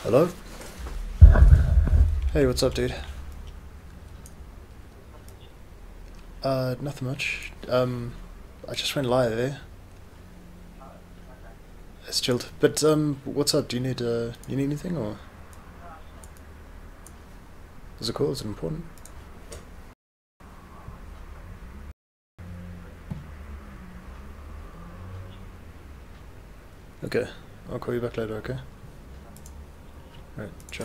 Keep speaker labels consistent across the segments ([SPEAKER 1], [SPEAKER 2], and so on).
[SPEAKER 1] Hello? Hey, what's up, dude? Nothing much. I just went live, eh? It's chilled. But, what's up? Do you need anything, or? Is it cool? Is it important? Okay. I'll call you back later, okay? Alright, ciao.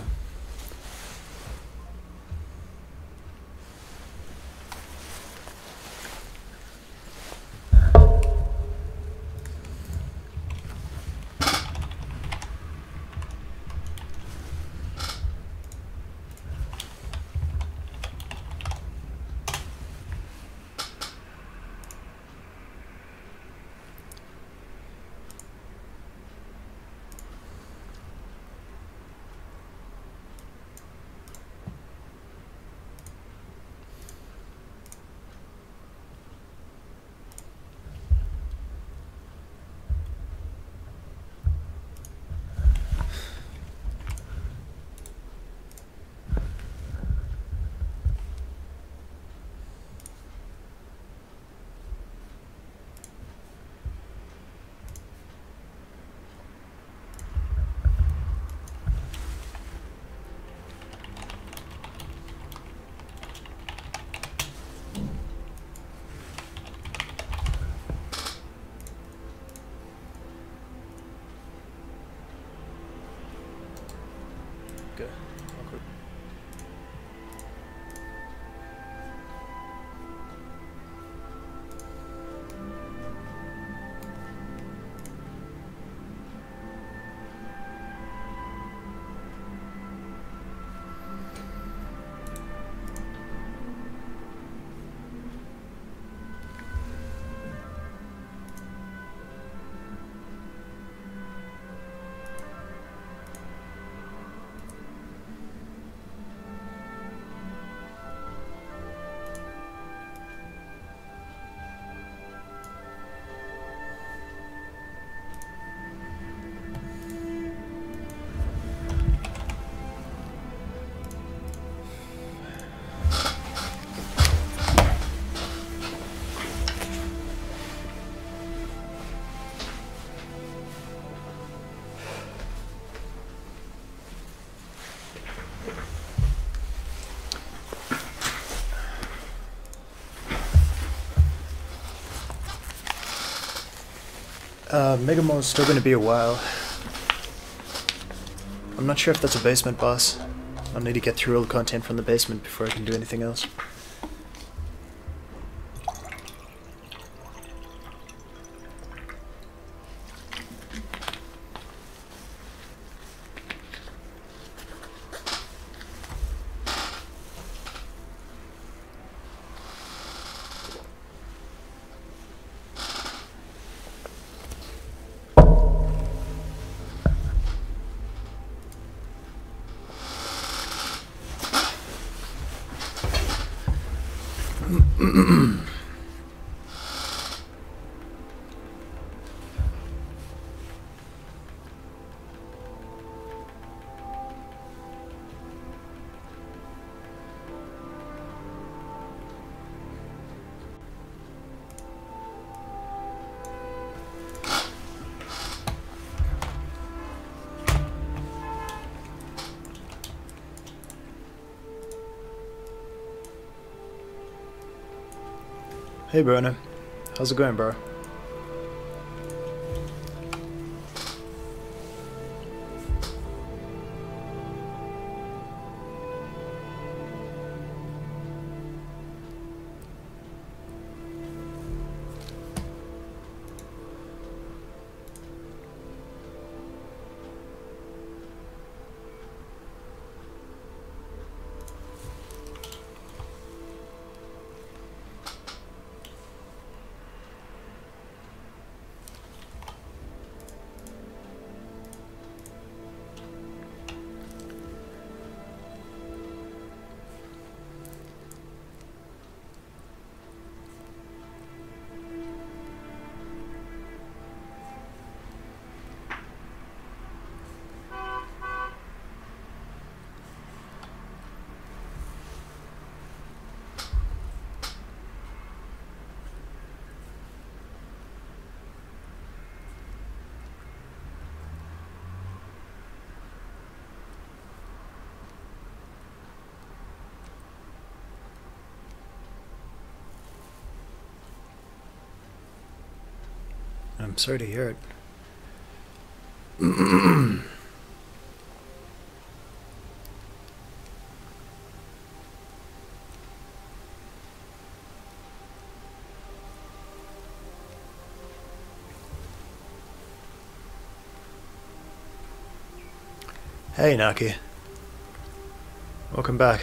[SPEAKER 1] Okay. I'll call Mega Mall's still gonna be a while. I'm not sure if that's a basement boss. I'll need to get through all the content from the basement before I can do anything else. Hey, Bruno. How's it going, bro? I'm sorry to hear it. Hey, Naki. Welcome back.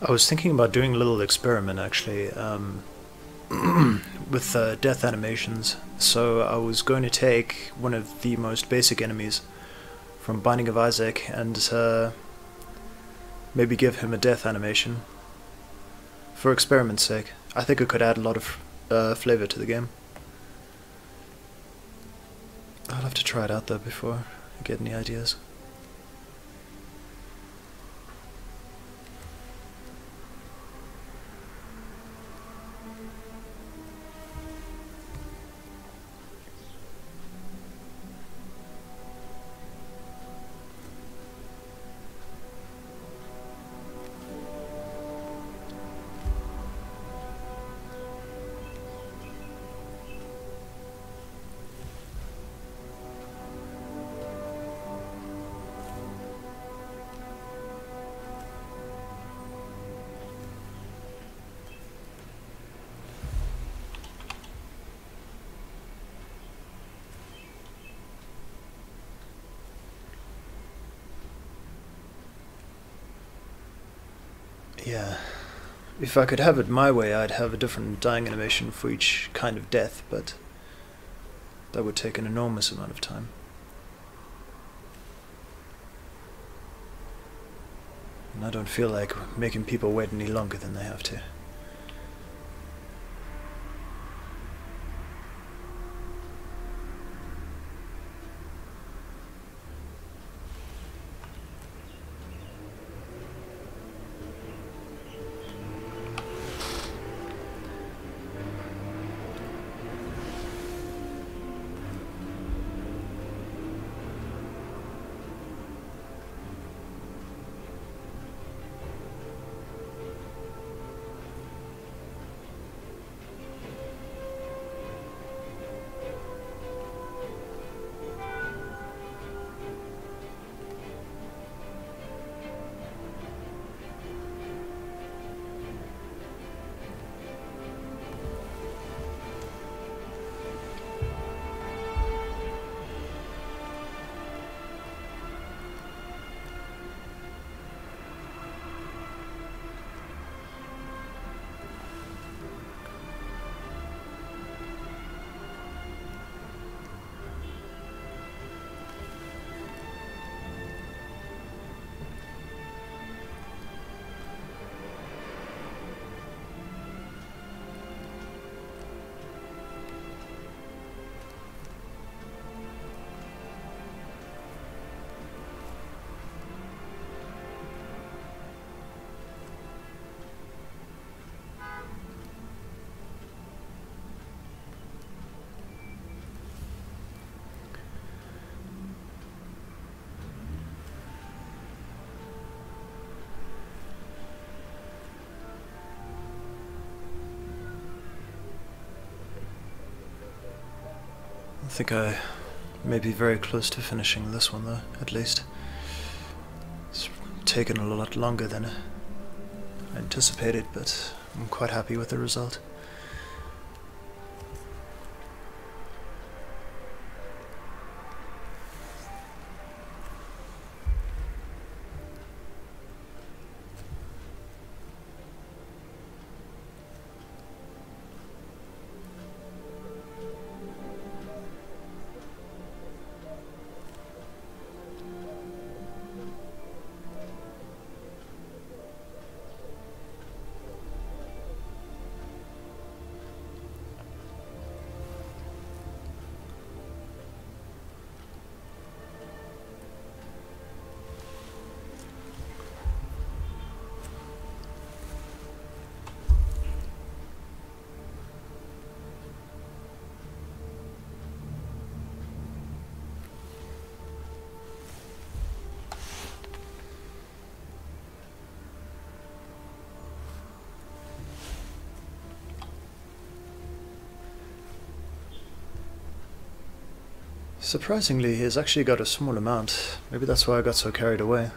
[SPEAKER 1] I was thinking about doing a little experiment actually with death animations. So I was going to take one of the most basic enemies from Binding of Isaac and maybe give him a death animation for experiment's sake. I think it could add a lot of flavor to the game. I'll have to try it out though before I get any ideas. Yeah, if I could have it my way, I'd have a different dying animation for each kind of death, but that would take an enormous amount of time. And I don't feel like making people wait any longer than they have to. I think I may be very close to finishing this one, though, at least. It's taken a lot longer than I anticipated, but I'm quite happy with the result. Surprisingly, he's actually got a small amount. Maybe that's why I got so carried away.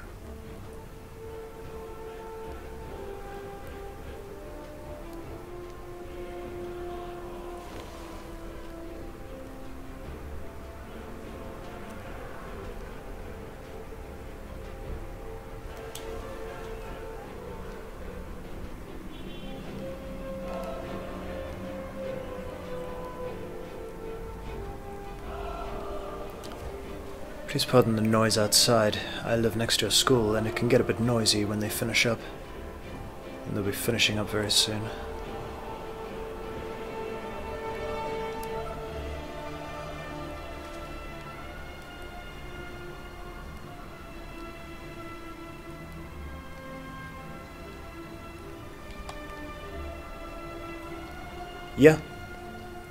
[SPEAKER 1] Please pardon the noise outside. I live next to a school and it can get a bit noisy when they finish up. And they'll be finishing up very soon. Yeah,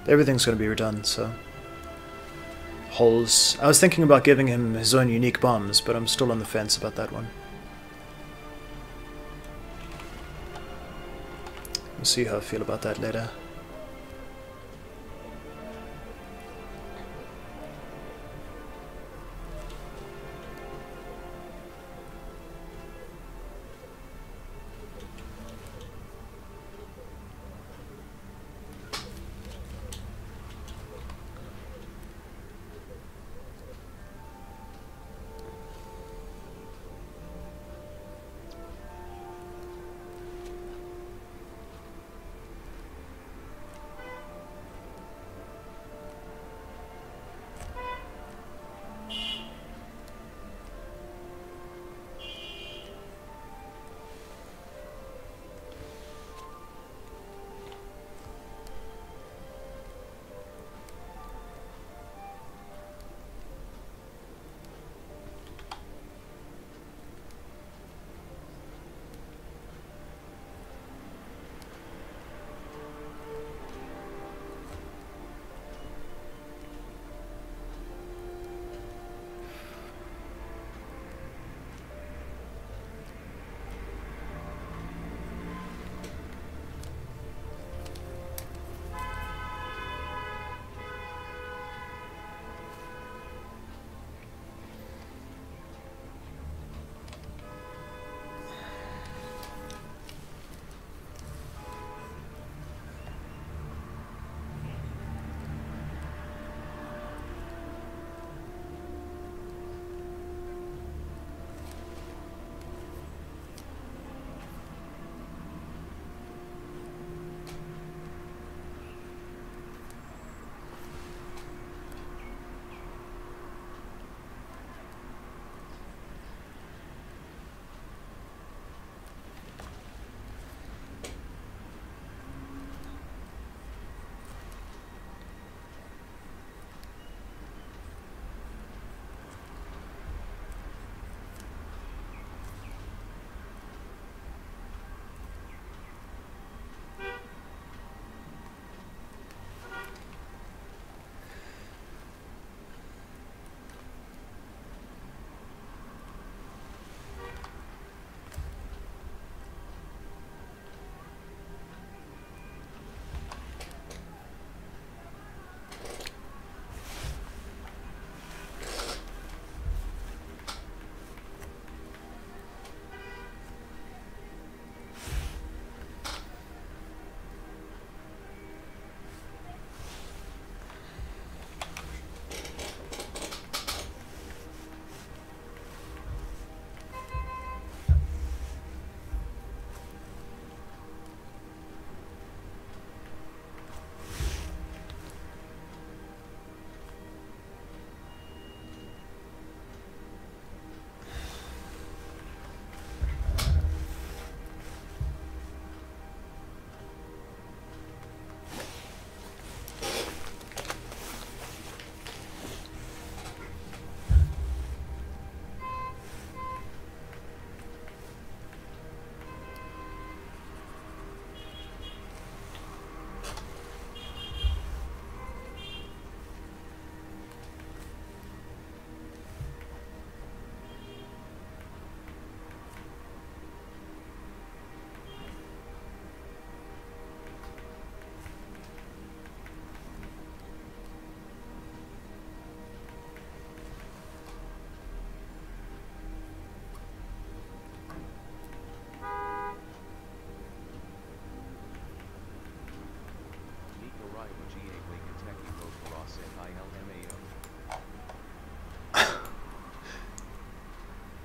[SPEAKER 1] everything's gonna be redone, so... Holes. I was thinking about giving him his own unique bombs, but I'm still on the fence about that one. We'll see how I feel about that later.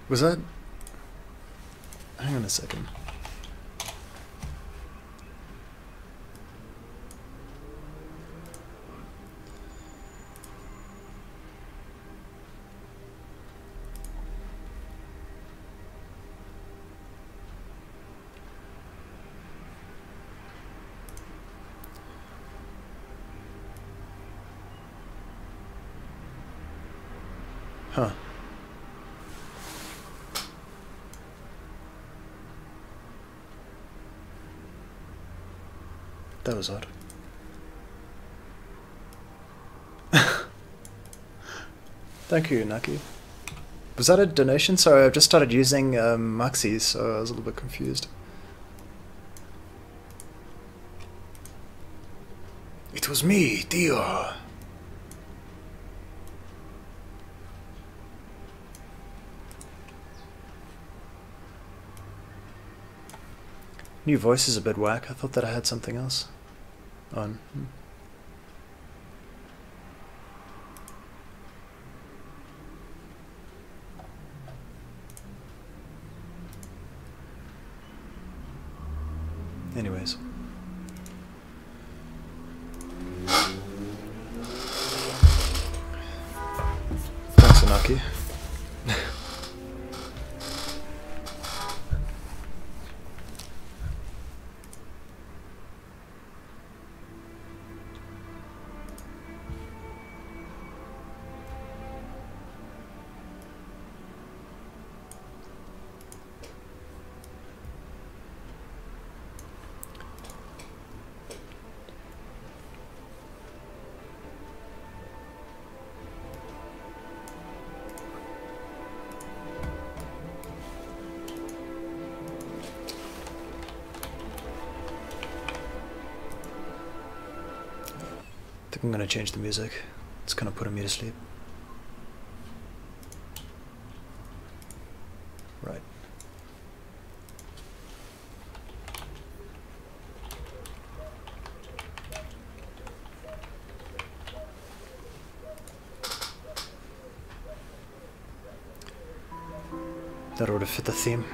[SPEAKER 1] Was that... Hang on a second. Huh. That was odd. Thank you, Naki. Was that a donation? Sorry, I've just started using Maxis, so I was a little bit confused. It was me, Dio. New voice is a bit whack. I thought that I had something else on. Anyways. Thanks, Anaki. I think I'm gonna change the music. It's kind of putting me to sleep. Right. That ought to fit the theme.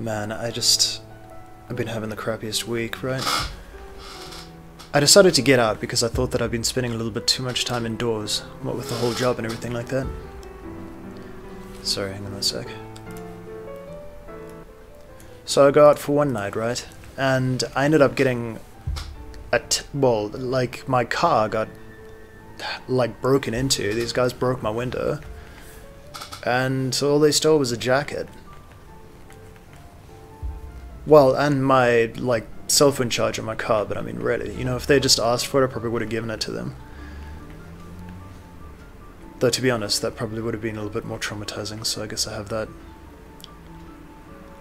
[SPEAKER 1] Man, I've been having the crappiest week, right? I decided to get out because I thought that I've been spending a little bit too much time indoors, what with the whole job and everything like that. Sorry, hang on a sec. So I go out for one night, right? And I ended up getting well, like, my car got, like, broken into. These guys broke my window. And so all they stole was a jacket. Well, and my, like, cell phone charger in my car, but I mean, really, you know, if they just asked for it, I probably would have given it to them. Though to be honest, that probably would have been a little bit more traumatizing, so I guess I have that.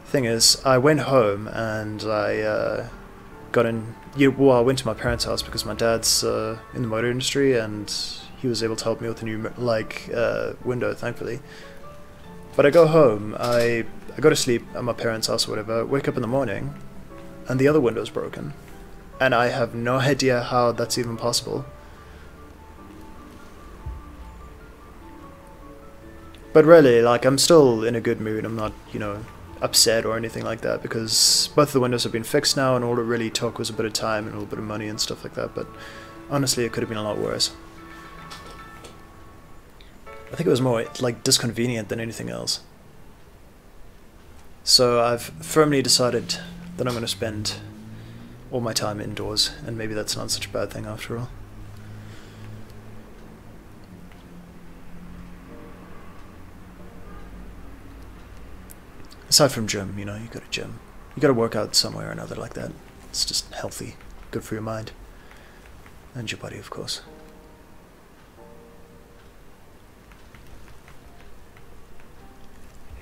[SPEAKER 1] Thing is, I went home and I got in... well, I went to my parents' house because my dad's in the motor industry and he was able to help me with the new window, thankfully. But I go home, I go to sleep at my parents' house or whatever, wake up in the morning, and the other window's broken. And I have no idea how that's even possible. But really, like, I'm still in a good mood. I'm not, you know, upset or anything like that, because both the windows have been fixed now, and all it really took was a bit of time and a little bit of money and stuff like that. But honestly, it could have been a lot worse. I think it was more, like, disconvenient than anything else. So I've firmly decided that I'm going to spend all my time indoors, and maybe that's not such a bad thing after all. Aside from gym, you know, you go to gym. You got to work out somewhere or another like that. It's just healthy, good for your mind. And your body, of course.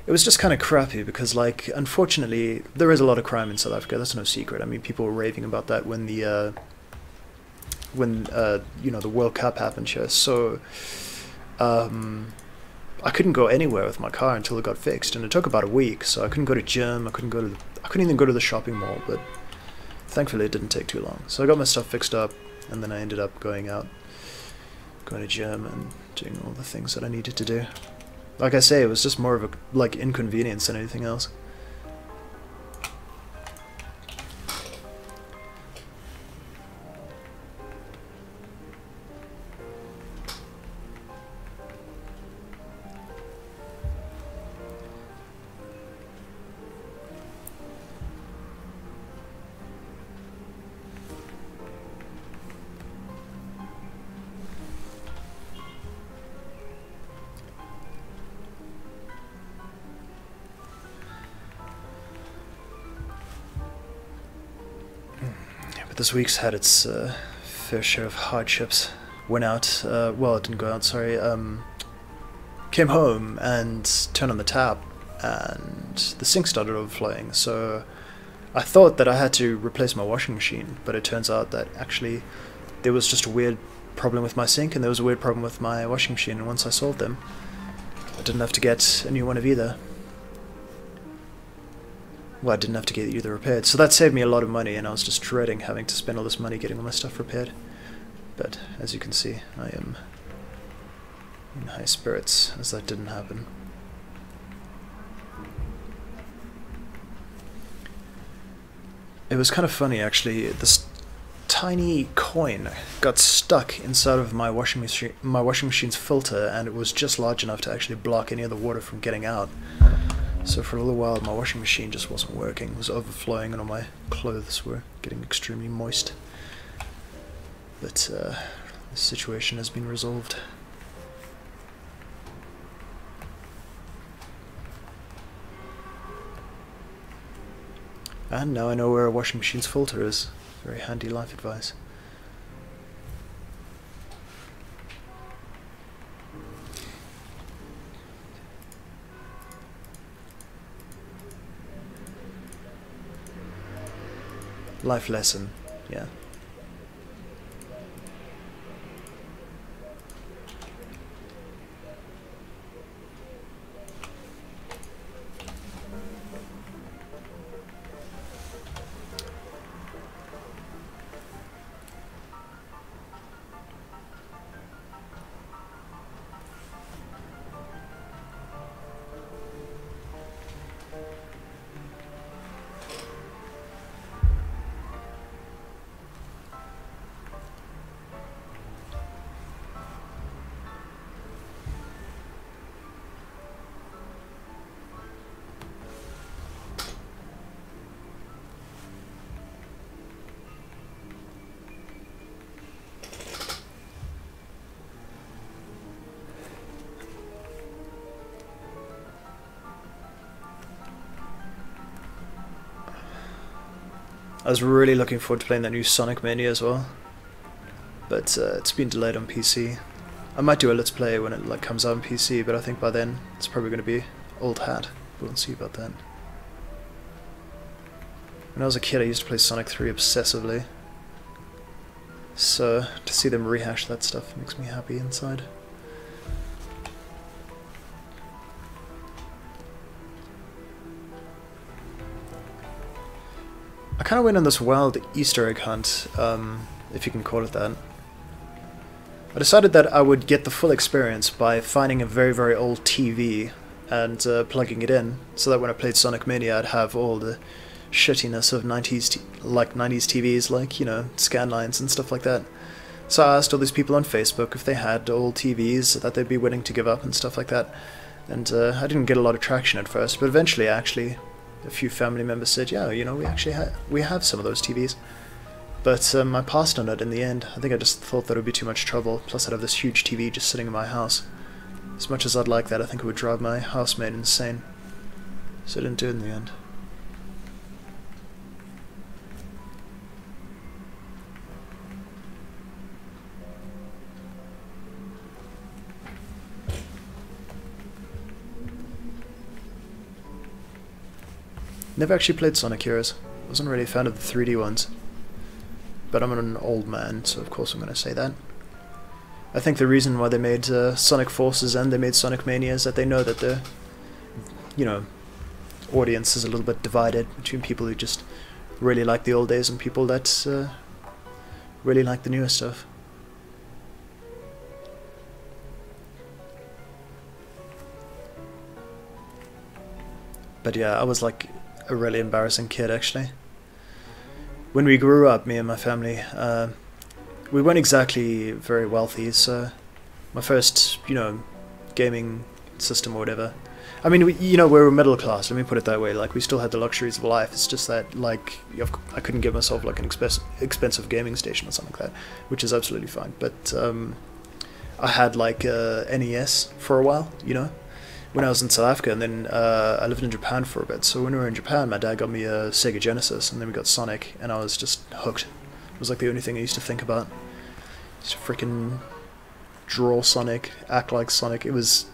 [SPEAKER 1] It was just kind of crappy because, like, unfortunately, there is a lot of crime in South Africa. That's no secret. I mean, people were raving about that when the, you know, the World Cup happened here. So, I couldn't go anywhere with my car until it got fixed, and it took about a week. So I couldn't go to gym. I couldn't even go to the shopping mall. But thankfully, it didn't take too long. So I got my stuff fixed up, and then I ended up going out, going to gym, and doing all the things that I needed to do. Like I say, it was just more of a, like, inconvenience than anything else. This week's had its fair share of hardships. Went out, well, it didn't go out, sorry. Came home and turned on the tap, and the sink started overflowing. So I thought that I had to replace my washing machine, but it turns out that actually there was just a weird problem with my sink, and there was a weird problem with my washing machine. And once I solved them, I didn't have to get a new one of either. Well, I didn't have to get either repaired, so that saved me a lot of money, and I was just dreading having to spend all this money getting all my stuff repaired. But as you can see, I am in high spirits as that didn't happen. It was kind of funny, actually. This tiny coin got stuck inside of my washing machine's filter, and it was just large enough to actually block any of the water from getting out. So for a little while my washing machine just wasn't working. It was overflowing and all my clothes were getting extremely moist. But the situation has been resolved. And now I know where a washing machine's filter is. Very handy life advice. Life lesson, yeah. I was really looking forward to playing that new Sonic Mania as well, but it's been delayed on PC. I might do a Let's Play when it like comes out on PC, but I think by then it's probably going to be old hat. We'll see about that. When I was a kid, I used to play Sonic 3 obsessively. So to see them rehash that stuff makes me happy inside. I kind of went on this wild Easter egg hunt, if you can call it that. I decided that I would get the full experience by finding a very, very old TV and plugging it in, so that when I played Sonic Mania I'd have all the shittiness of 90s TVs, like, you know, scan lines and stuff like that. So I asked all these people on Facebook if they had old TVs that they'd be willing to give up and stuff like that. And I didn't get a lot of traction at first, but eventually actually a few family members said, yeah, you know, we have some of those TVs. But I passed on it in the end. I think I just thought that it would be too much trouble, plus I'd have this huge TV just sitting in my house. As much as I'd like that, I think it would drive my housemate insane. So I didn't do it in the end. Never actually played Sonic Heroes. Wasn't really a fan of the 3D ones. But I'm an old man, so of course I'm going to say that. I think the reason why they made Sonic Forces and they made Sonic Mania is that they know that the, you know, audience is a little bit divided between people who just really like the old days and people that really like the newer stuff. But yeah, I was like a really embarrassing kid actually. When we grew up, me and my family, we weren't exactly very wealthy, so my first, you know, gaming system or whatever. I mean, you know, we were middle class, let me put it that way. Like, we still had the luxuries of life. It's just that, like, I couldn't give myself like an expensive gaming station or something like that, which is absolutely fine. But I had like a NES for a while, you know, when I was in South Africa, and then I lived in Japan for a bit. So when we were in Japan, my dad got me a Sega Genesis, and then we got Sonic, and I was just hooked. It was like the only thing I used to think about. Just freaking draw Sonic, act like Sonic. It was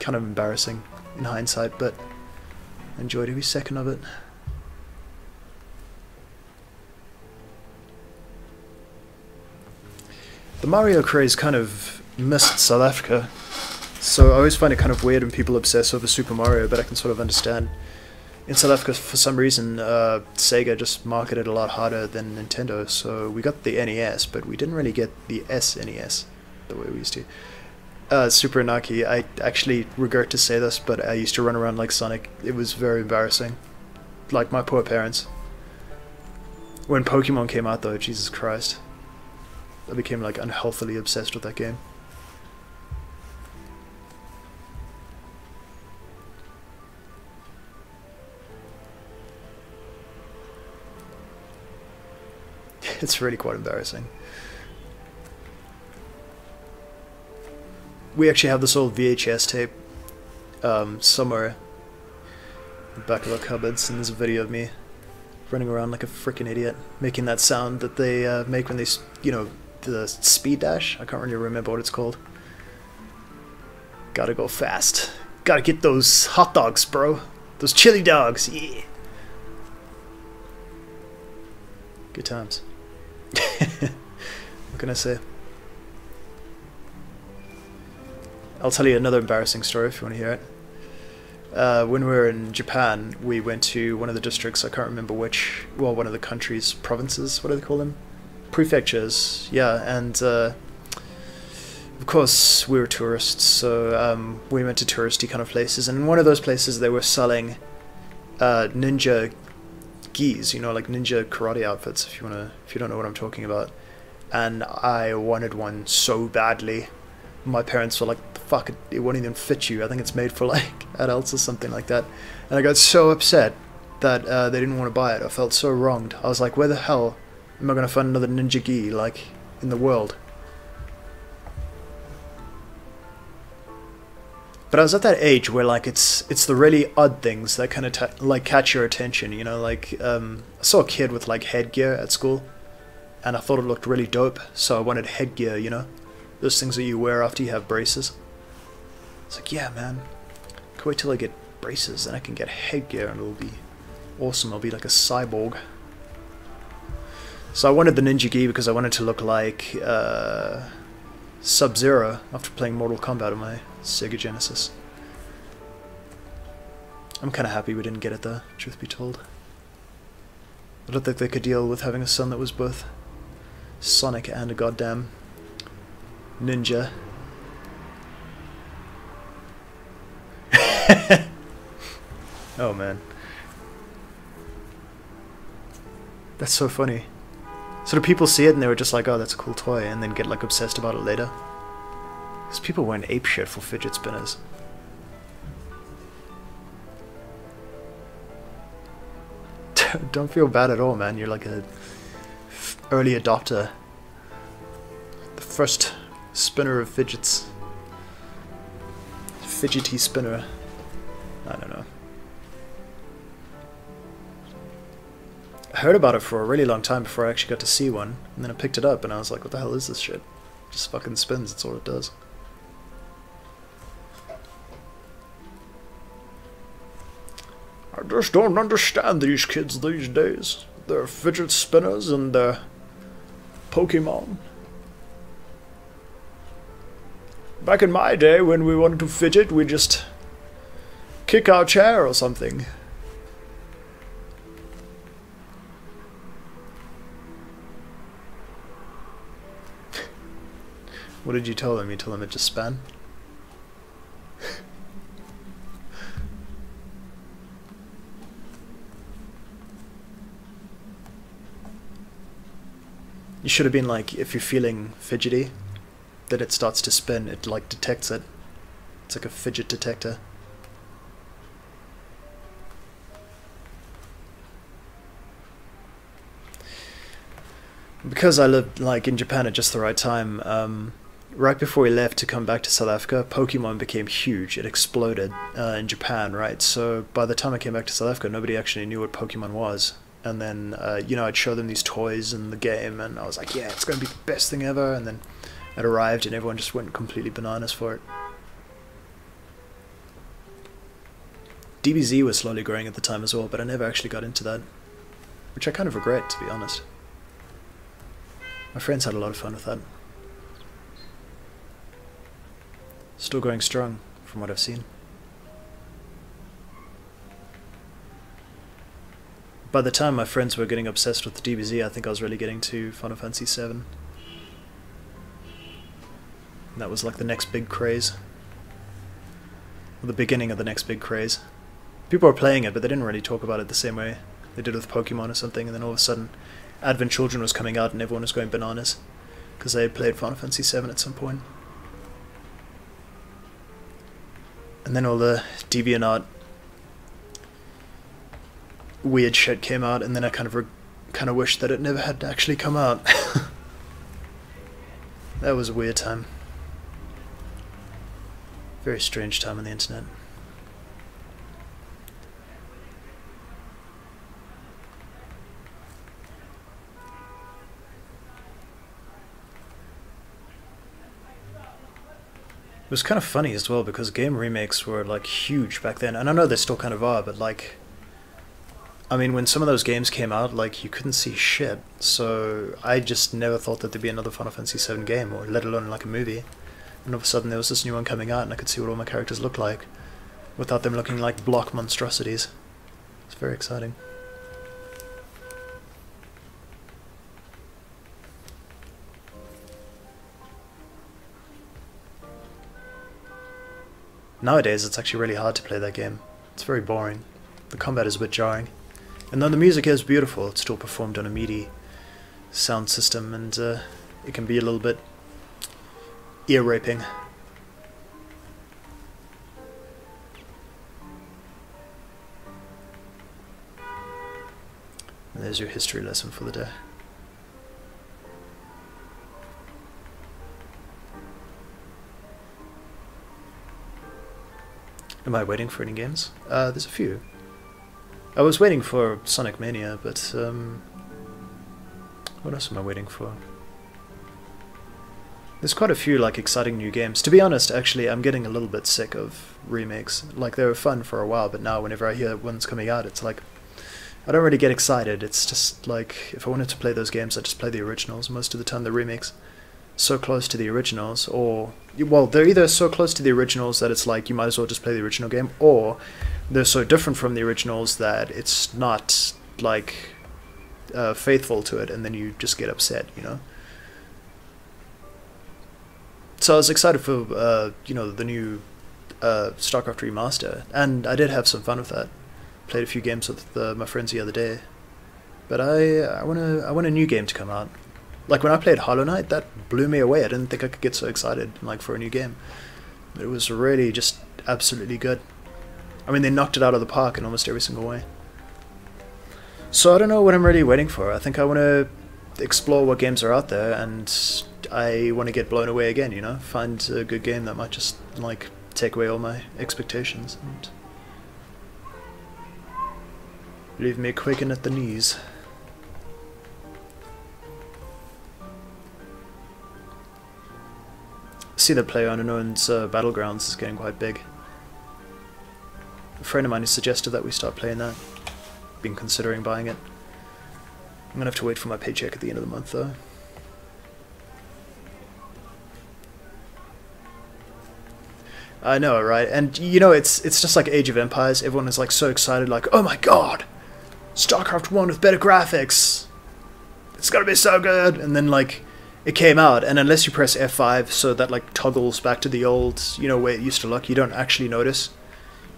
[SPEAKER 1] kind of embarrassing in hindsight, but I enjoyed every second of it. The Mario craze kind of missed South Africa. So I always find it kind of weird when people obsess over Super Mario, but I can sort of understand. In South Africa, for some reason, Sega just marketed a lot harder than Nintendo, so we got the NES, but we didn't really get the SNES the way we used to. Super Inaki, I actually regret to say this, but I used to run around like Sonic. It was very embarrassing. Like my poor parents. When Pokemon came out though, Jesus Christ. I became like unhealthily obsessed with that game. It's really quite embarrassing. We actually have this old VHS tape somewhere in the back of our cupboards, and there's a video of me running around like a freaking idiot, making that sound that they make when they, you know, the speed dash. I can't really remember what it's called. Gotta go fast. Gotta get those hot dogs, bro. Those chili dogs, yeah. Good times. What can I say? I'll tell you another embarrassing story if you want to hear it. When we were in Japan, we went to one of the districts, I can't remember which, well, one of the country's provinces, what do they call them? Prefectures, yeah, and of course we were tourists, so we went to touristy kind of places, and in one of those places they were selling ninja gis, you know, like ninja karate outfits, if you don't know what I'm talking about. And I wanted one so badly. My parents were like, fuck, it won't even fit you. I think it's made for like adults or something like that. And I got so upset that they didn't want to buy it. I felt so wronged. I was like, where the hell am I going to find another ninja gi, like, in the world? But I was at that age where, like, it's the really odd things that kind of like catch your attention, you know, like, I saw a kid with like headgear at school, and I thought it looked really dope, so I wanted headgear, you know, Those things that you wear after you have braces. It's like, yeah, man. Can't wait till I get braces, then I can get headgear and it'll be awesome. I'll be like a cyborg. So I wanted the Ninja Gi because I wanted to look like Sub-Zero after playing Mortal Kombat on my Sega Genesis. I'm kind of happy we didn't get it though, truth be told. I don't think they could deal with having a son that was both Sonic and a goddamn ninja. Oh man. That's so funny. So do people see it and they were just like, oh, that's a cool toy, and then get like obsessed about it later? Because people went apeshit for fidget spinners. Don't feel bad at all, man. You're like a early adopter. The first spinner of fidgets. Fidgety spinner. I don't know. I heard about it for a really long time before I actually got to see one, and then I picked it up and I was like, what the hell is this shit? It just fucking spins, that's all it does. I just don't understand these kids these days. They're fidget spinners and they're Pokemon. Back in my day, when we wanted to fidget, we'd just kick our chair or something. What did you tell them? You told them it just span? You should have been like, if you're feeling fidgety, that it starts to spin, it like detects it. It's like a fidget detector. Because I lived like in Japan at just the right time, right before we left to come back to South Africa, Pokemon became huge. It exploded in Japan, right? So by the time I came back to South Africa, nobody actually knew what Pokemon was. And then, you know, I'd show them these toys in the game, and I was like, yeah, it's going to be the best thing ever. And then it arrived, and everyone just went completely bananas for it. DBZ was slowly growing at the time as well, but I never actually got into that. Which I kind of regret, to be honest. My friends had a lot of fun with that. Still going strong, from what I've seen. By the time my friends were getting obsessed with the DBZ, I think I was really getting to Final Fantasy VII. And that was like the next big craze. Or the beginning of the next big craze. People were playing it, but they didn't really talk about it the same way they did with Pokemon or something, and then all of a sudden Advent Children was coming out and everyone was going bananas because they had played Final Fantasy VII at some point. And then all the DeviantArt weird shit came out, and then I kind of wished that it never had actually come out. That was a weird time. Very strange time on the internet. It was kind of funny as well because game remakes were like huge back then, and I know they still kind of are, but like, I mean, when some of those games came out, like, you couldn't see shit, so I just never thought that there'd be another Final Fantasy VII game, or let alone like a movie. And all of a sudden there was this new one coming out and I could see what all my characters looked like without them looking like block monstrosities. It's very exciting. Nowadays it's actually really hard to play that game. It's very boring. The combat is a bit jarring. And though the music is beautiful, it's still performed on a MIDI sound system, and it can be a little bit ear-raping. And there's your history lesson for the day. Am I waiting for any games? There's a few. I was waiting for Sonic Mania, but what else am I waiting for? There's quite a few like exciting new games. To be honest, actually, I'm getting a little bit sick of remakes. Like they were fun for a while, but now whenever I hear one's coming out, it's like I don't really get excited. It's just like if I wanted to play those games, I just play the originals. Most of the time, the remakes so close to the originals, or well, they're either so close to the originals that it's like you might as well just play the original game, or they're so different from the originals that it's not like faithful to it, and then you just get upset, you know. So I was excited for you know, the new StarCraft remaster, and I did have some fun with that. Played a few games with my friends the other day, but I want a new game to come out. Like when I played Hollow Knight, that blew me away. I didn't think I could get so excited like for a new game. It was really just absolutely good. I mean, they knocked it out of the park in almost every single way. So I don't know what I'm really waiting for. I think I want to explore what games are out there, and I want to get blown away again, you know? Find a good game that might just like take away all my expectations and leave me quaking at the knees. See that PlayerUnknown's Battlegrounds is getting quite big. A friend of mine has suggested that we start playing that. Been considering buying it. I'm gonna have to wait for my paycheck at the end of the month though. I know, right? And you know, it's just like Age of Empires. Everyone is like so excited, like, oh my god, StarCraft 1 with better graphics. It's gonna be so good. And then like it came out, and unless you press F5 so that like toggles back to the old, you know, way it used to look, you don't actually notice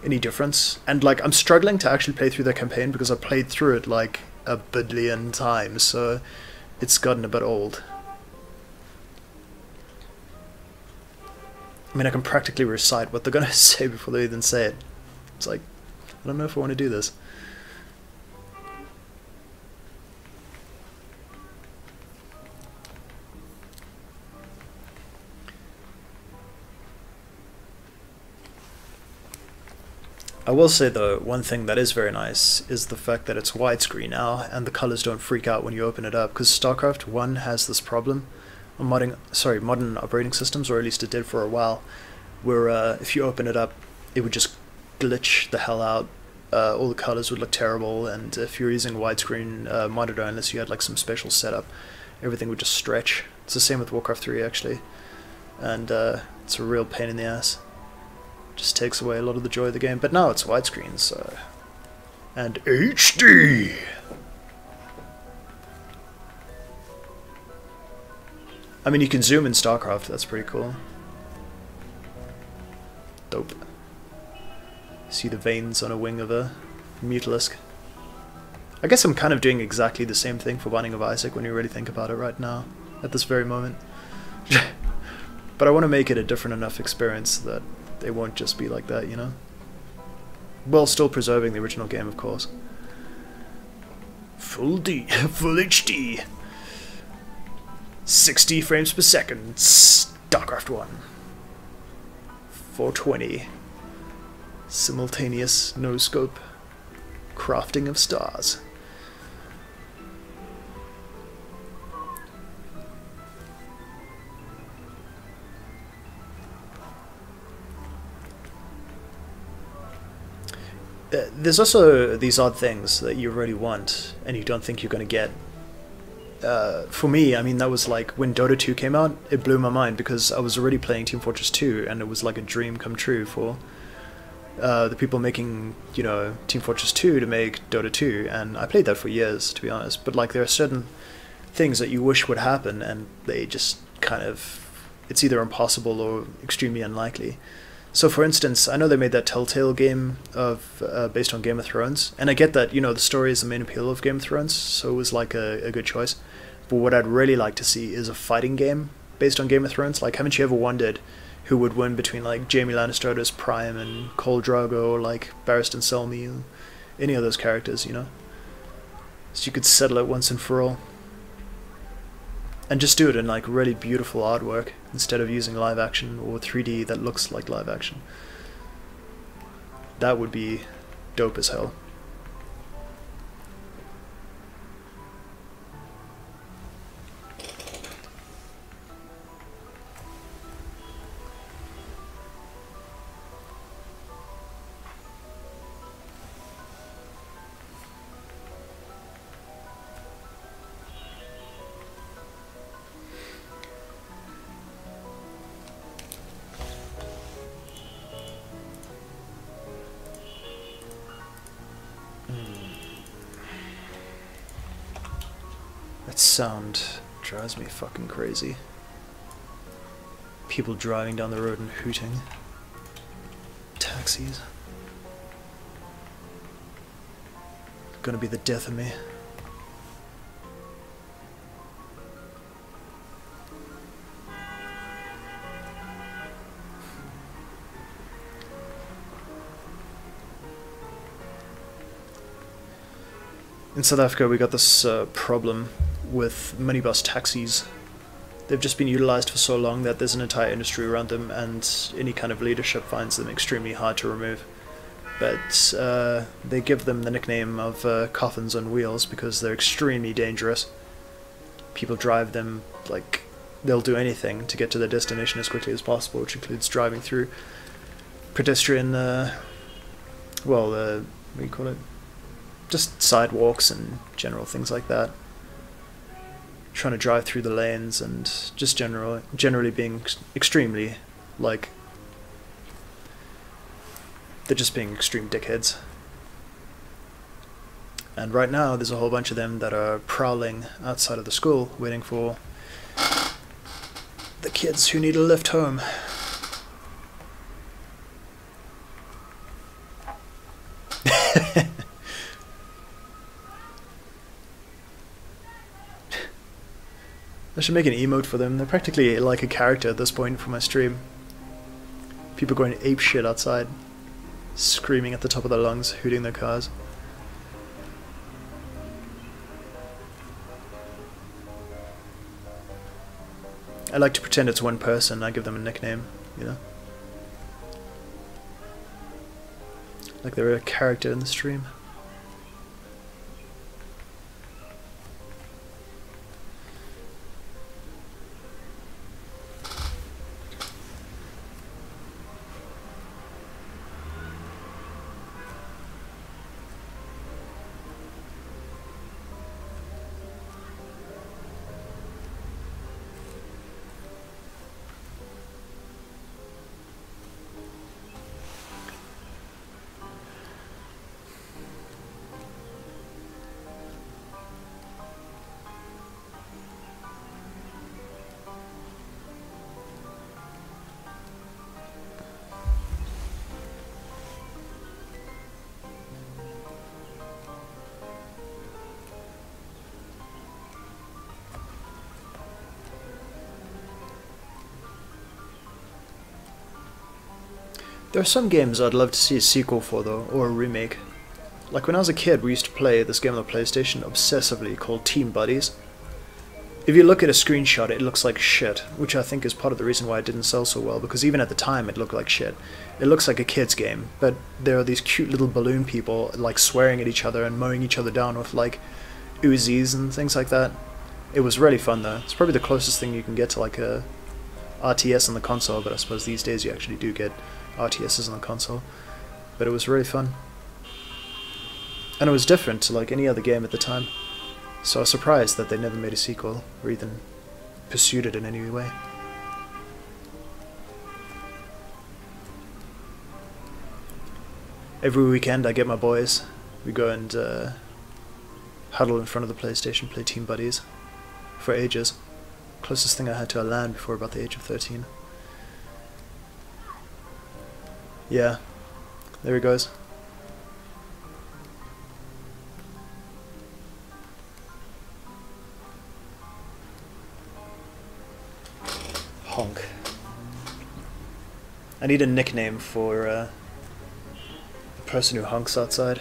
[SPEAKER 1] any difference. And like I'm struggling to actually play through the campaign because I played through it like a billion times, so it's gotten a bit old. I mean, I can practically recite what they're gonna say before they even say it. It's like, I don't know if I want to do this. I will say though, one thing that is very nice is the fact that it's widescreen now and the colors don't freak out when you open it up, because StarCraft 1 has this problem on modern operating systems, or at least it did for a while, where if you open it up it would just glitch the hell out. All the colors would look terrible, and if you're using a widescreen monitor, unless you had like some special setup, everything would just stretch. It's the same with Warcraft 3 actually, and it's a real pain in the ass. Just takes away a lot of the joy of the game, but now it's widescreen, so... and HD! I mean, you can zoom in StarCraft, that's pretty cool. Dope. See the veins on a wing of a Mutalisk. I guess I'm kind of doing exactly the same thing for Binding of Isaac when you really think about it right now, at this very moment. But I want to make it a different enough experience that they won't just be like that, you know? While still preserving the original game, of course. Full HD. 60 frames per second. StarCraft 1. 420. Simultaneous no-scope. Crafting of stars. There's also these odd things that you really want and you don't think you're going to get. For me, I mean, that was like when Dota 2 came out, it blew my mind because I was already playing Team Fortress 2 and it was like a dream come true for the people making, you know, Team Fortress 2 to make Dota 2, and I played that for years, to be honest. But like there are certain things that you wish would happen and they just kind of, it's either impossible or extremely unlikely. So for instance, I know they made that Telltale game of based on Game of Thrones, and I get that, you know, the story is the main appeal of Game of Thrones, so it was like a good choice. But what I'd really like to see is a fighting game based on Game of Thrones. Like, haven't you ever wondered who would win between like Jaime Lannister at his prime and Khal Drogo, or like Barristan Selmy, or any of those characters, you know? So you could settle it once and for all. And just do it in like really beautiful artwork instead of using live action or 3D that looks like live action. That would be dope as hell. That sound drives me fucking crazy. People driving down the road and hooting. Taxis. Gonna be the death of me. In South Africa we got this problem with minibus taxis. They've just been utilized for so long that there's an entire industry around them, and any kind of leadership finds them extremely hard to remove. But they give them the nickname of coffins on wheels because they're extremely dangerous. People drive them like they'll do anything to get to their destination as quickly as possible, which includes driving through pedestrian, what do you call it? Just sidewalks and general things like that. Trying to drive through the lanes and just generally being extremely, like, they're just being extreme dickheads. And right now there's a whole bunch of them that are prowling outside of the school waiting for the kids who need a lift home. I should make an emote for them. They're practically like a character at this point for my stream. People going apeshit outside, screaming at the top of their lungs, hooting their cars. I like to pretend it's one person. I give them a nickname, you know? Like they're a character in the stream. There are some games I'd love to see a sequel for though, or a remake. Like when I was a kid we used to play this game on the PlayStation obsessively called Team Buddies. If you look at a screenshot it looks like shit, which I think is part of the reason why it didn't sell so well, because even at the time it looked like shit. It looks like a kid's game, but there are these cute little balloon people like swearing at each other and mowing each other down with like Uzis and things like that. It was really fun though. It's probably the closest thing you can get to like a RTS on the console, but I suppose these days you actually do get RTSs on the console. But it was really fun. And it was different to like any other game at the time. So I was surprised that they never made a sequel, or even pursued it in any way. Every weekend I get my boys, we go and huddle in front of the PlayStation, play Team Buddies, for ages. Closest thing I had to a LAN before about the age of 13. Yeah, there he goes. Honk. I need a nickname for the person who honks outside.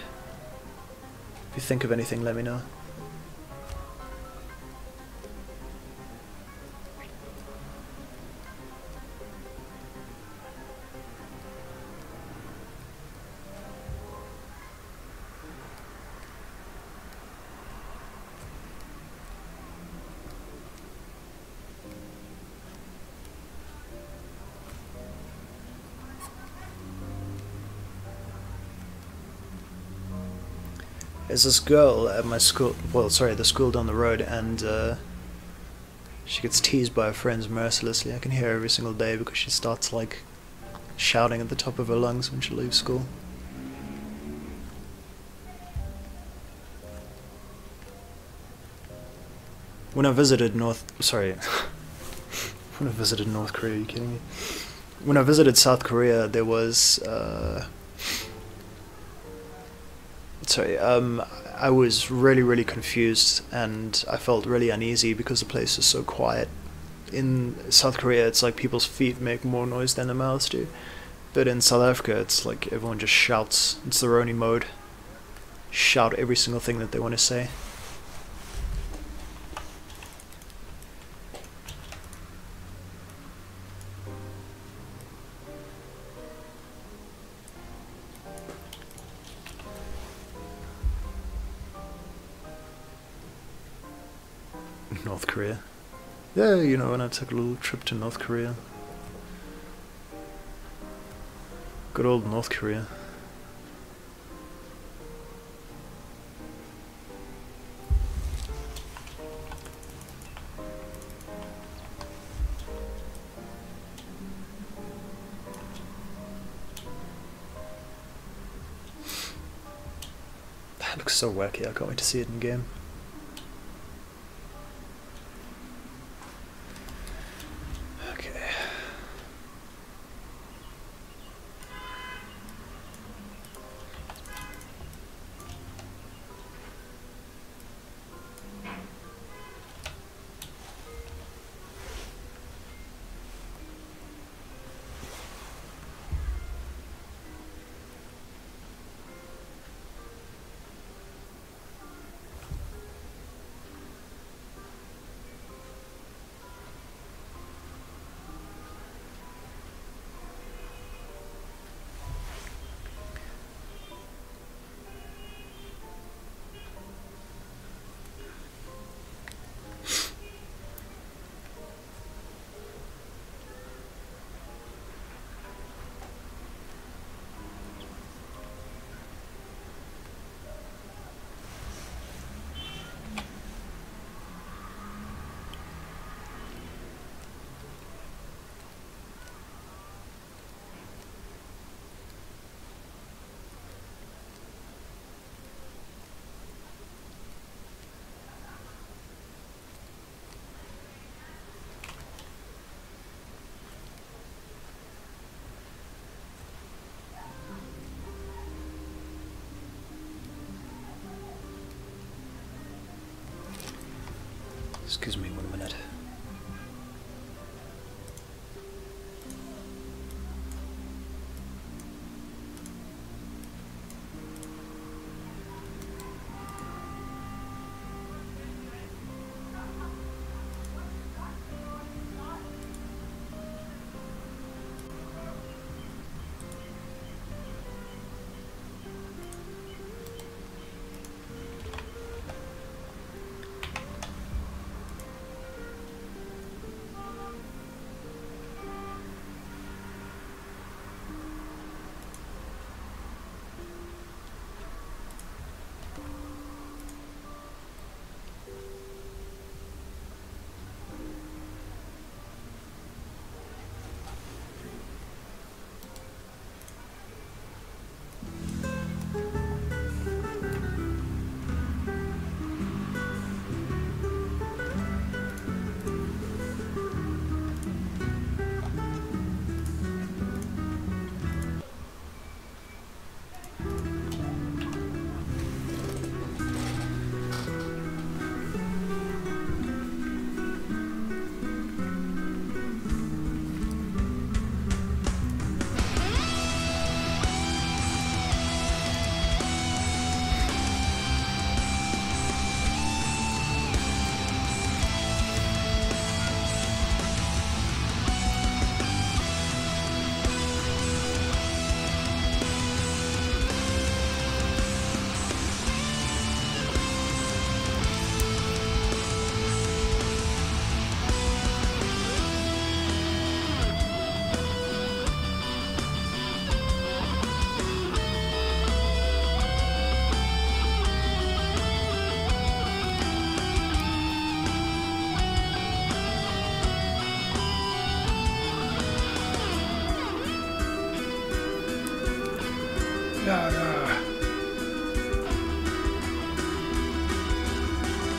[SPEAKER 1] If you think of anything, let me know. There's this girl at my school, well, sorry, the school down the road, and she gets teased by her friends mercilessly. I can hear her every single day because she starts, like, shouting at the top of her lungs when she leaves school. When I visited North Korea, are you kidding me? When I visited South Korea, there was I was really confused, and I felt really uneasy because the place is so quiet. In South Korea, it's like people's feet make more noise than their mouths do, but in South Africa, it's like everyone just shouts. It's their only mode. Shout every single thing that they want to say. North Korea. Yeah, you know, when I took a little trip to North Korea. Good old North Korea. That looks so wacky, I can't wait to see it in game. Excuse me 1 minute.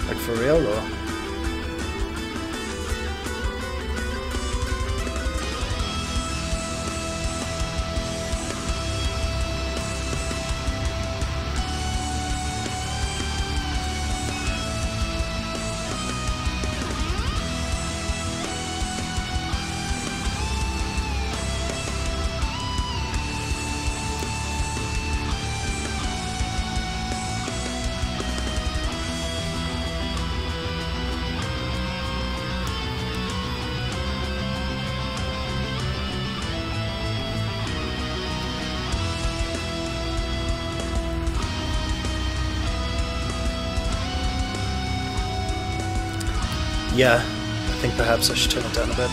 [SPEAKER 1] Like for real or? Yeah, I think perhaps I should turn it down a bit.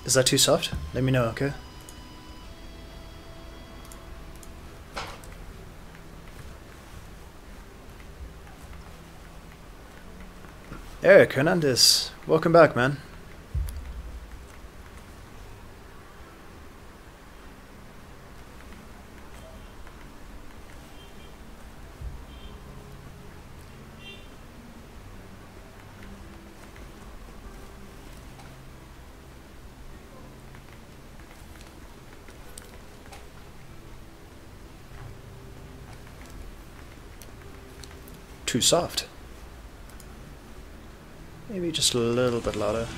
[SPEAKER 1] Is that too soft? Let me know, okay? Eric Hernandez, welcome back, man. Too soft. Maybe just a little bit louder.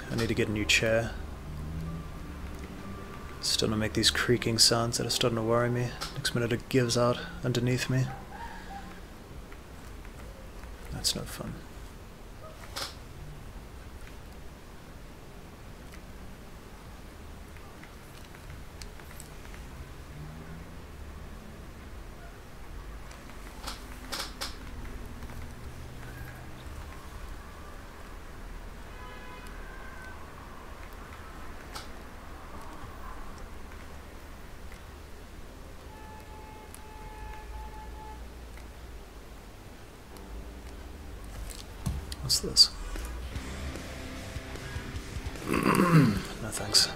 [SPEAKER 1] I need to get a new chair. It's starting to make these creaking sounds that are starting to worry me. Next minute it gives out underneath me. That's no fun. What's this? No thanks.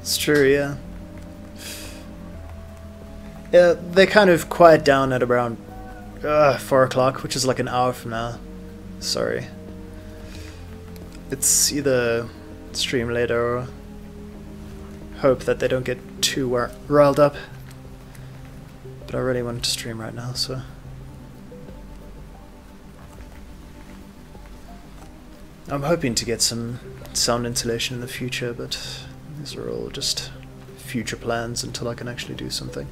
[SPEAKER 1] It's true, yeah. Yeah, they kind of quiet down at around 4 o'clock, which is like an hour from now. Sorry. It's either stream later or hope that they don't get too riled up. But I really wanted to stream right now, so... I'm hoping to get some sound insulation in the future, but these are all just future plans until I can actually do something.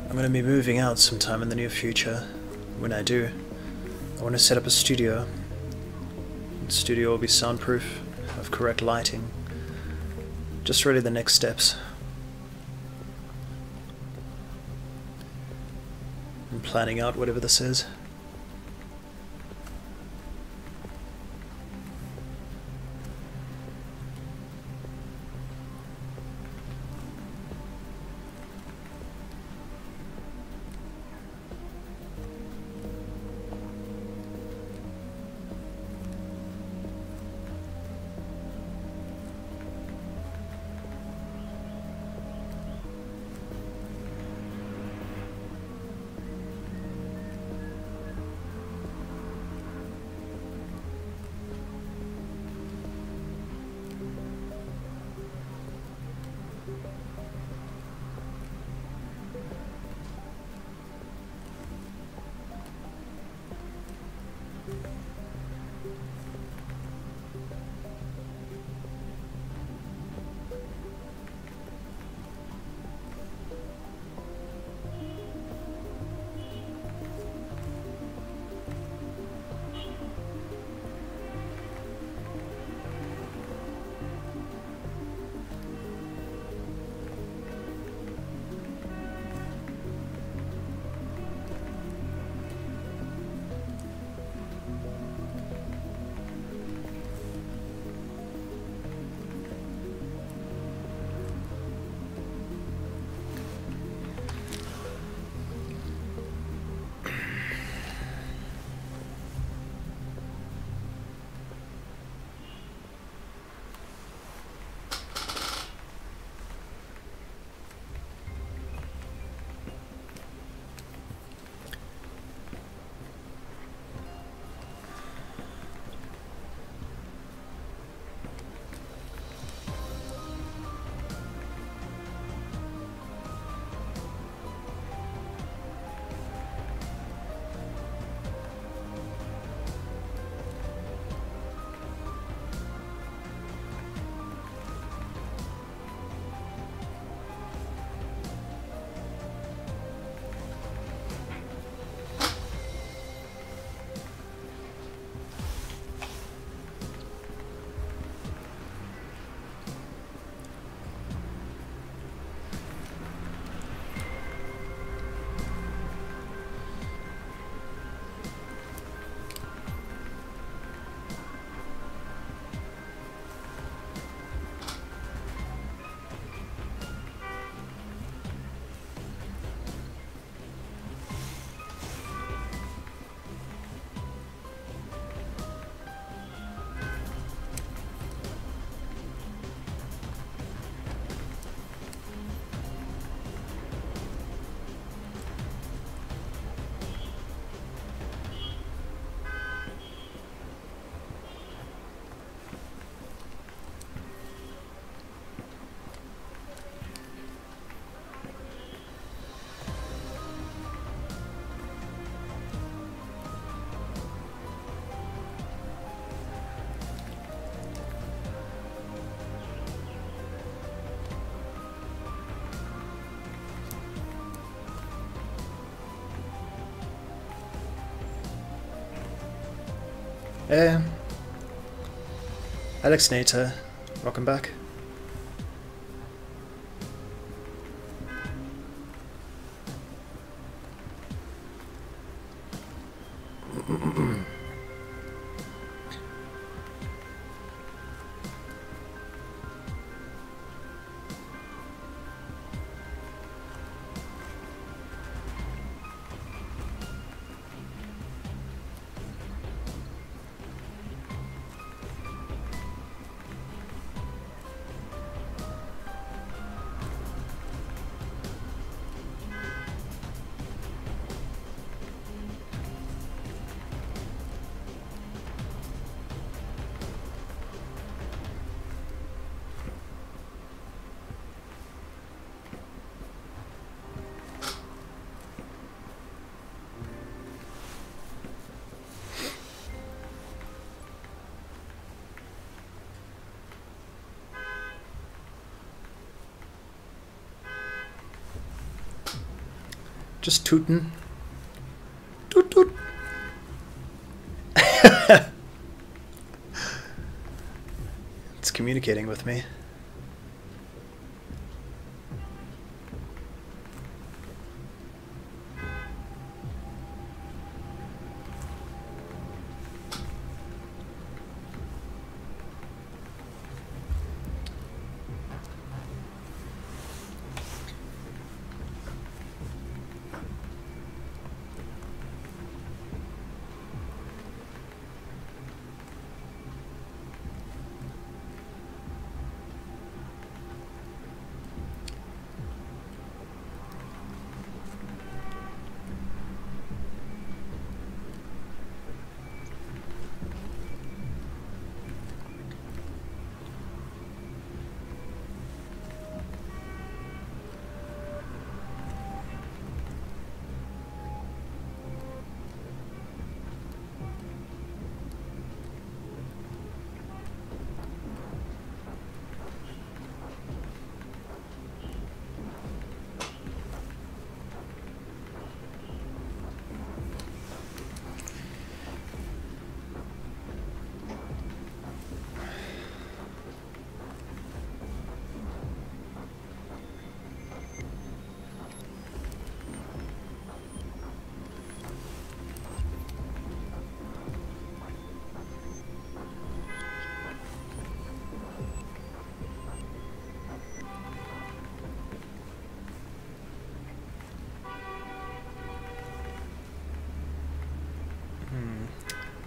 [SPEAKER 1] I'm going to be moving out sometime in the near future. When I do, I want to set up a studio. The studio will be soundproof, have correct lighting. Just really the next steps. I'm planning out whatever this is. Hey, Alex Nater, welcome back. Just tootin'. Toot toot. It's communicating with me.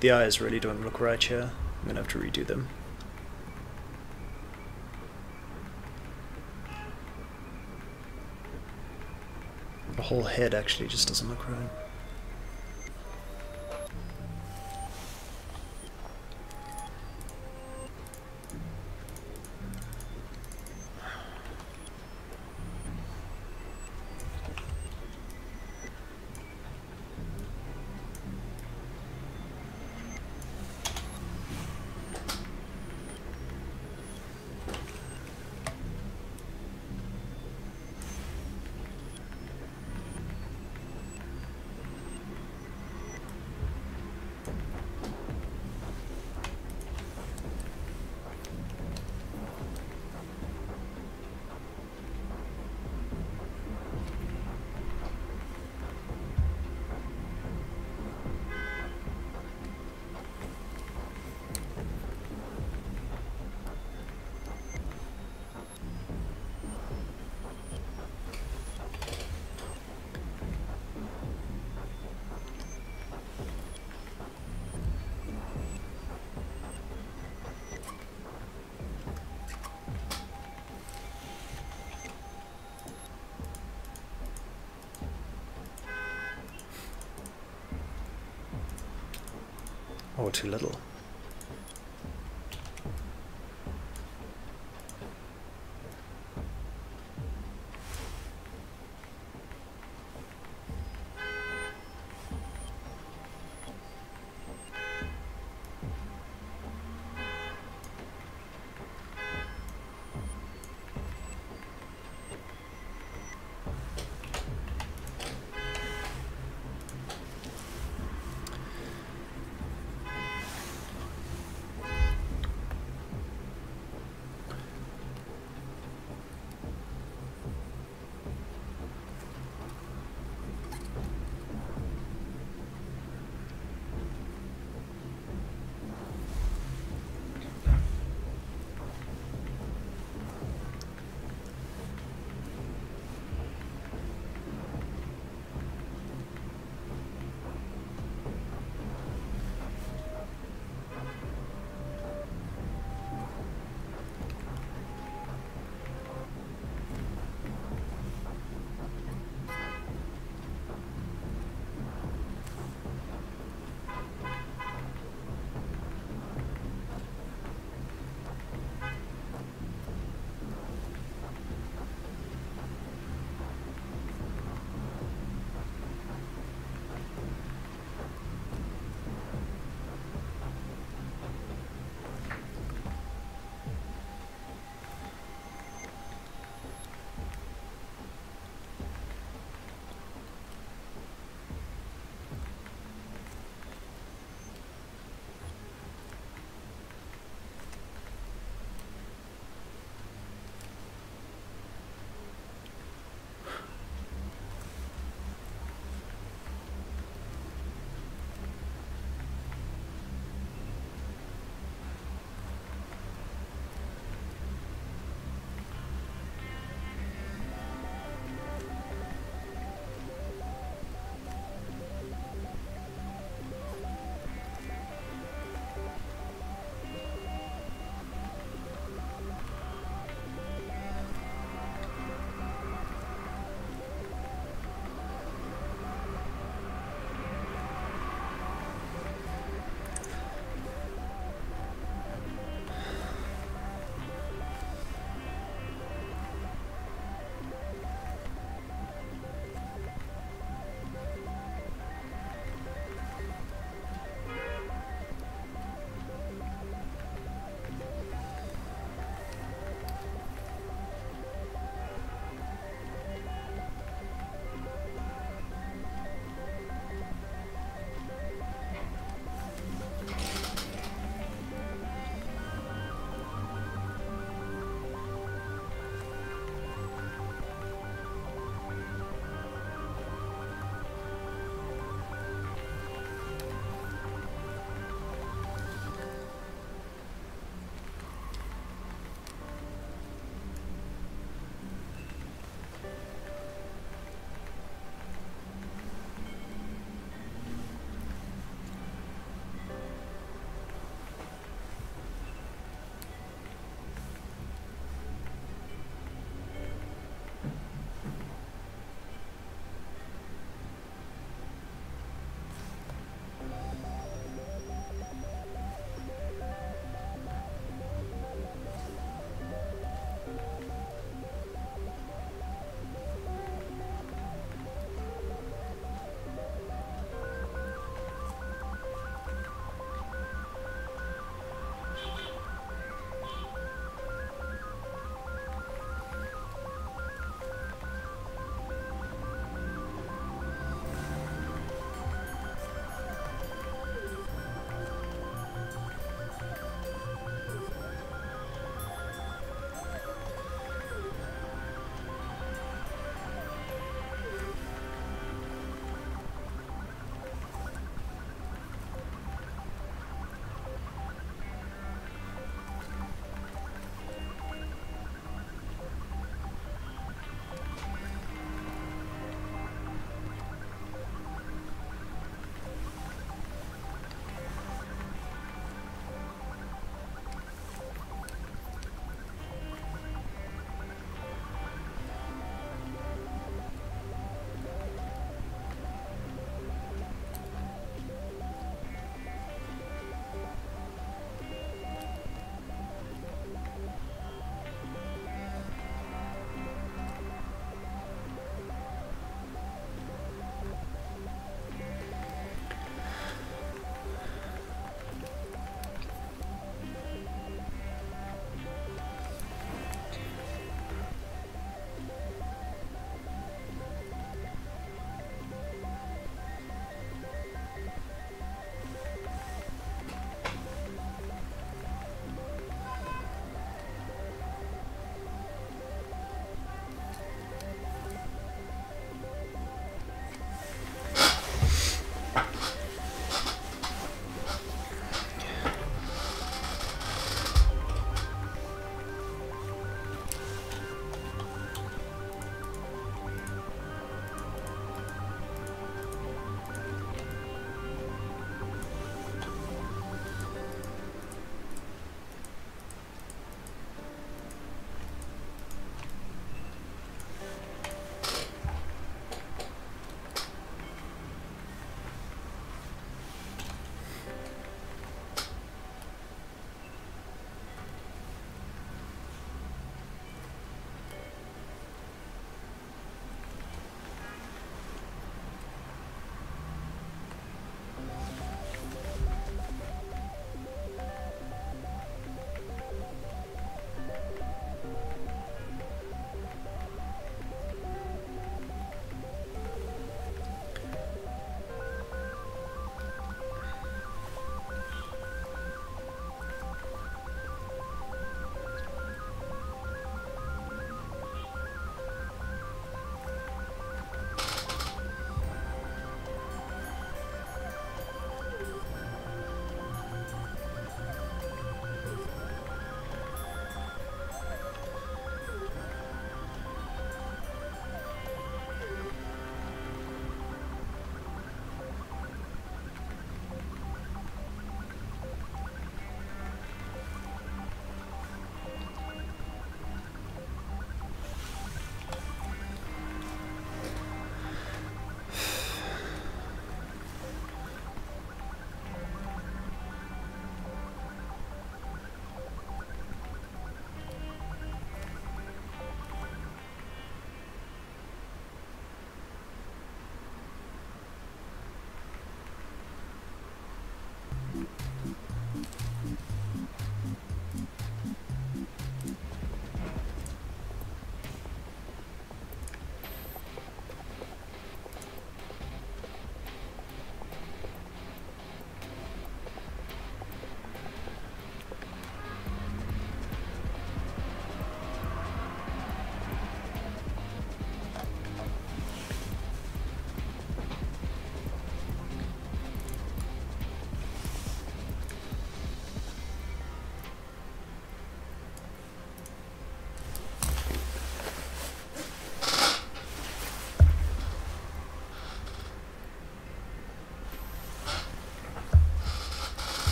[SPEAKER 1] The eyes really don't look right here. I'm gonna have to redo them. The whole head actually just doesn't look right. Or too little.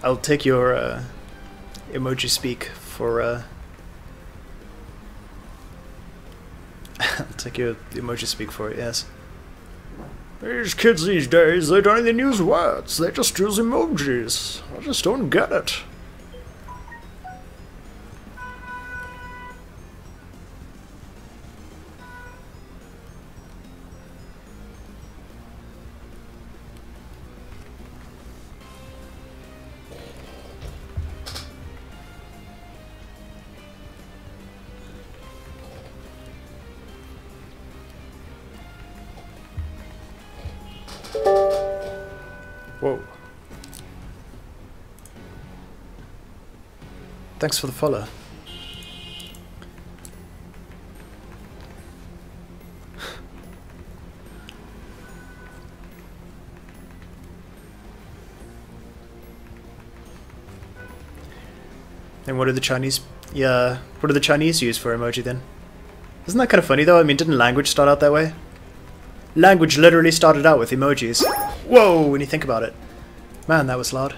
[SPEAKER 1] I'll take your emoji speak for I'll take your emoji speak for it, yes. These kids these days, they don't even use words, they just use emojis. I just don't get it. Whoa. Thanks for the follow. And what do the Chinese... Yeah, what do the Chinese use for emoji then? Isn't that kind of funny though? I mean, didn't language start out that way? Language literally started out with emojis. Whoa, when you think about it. Man, that was loud.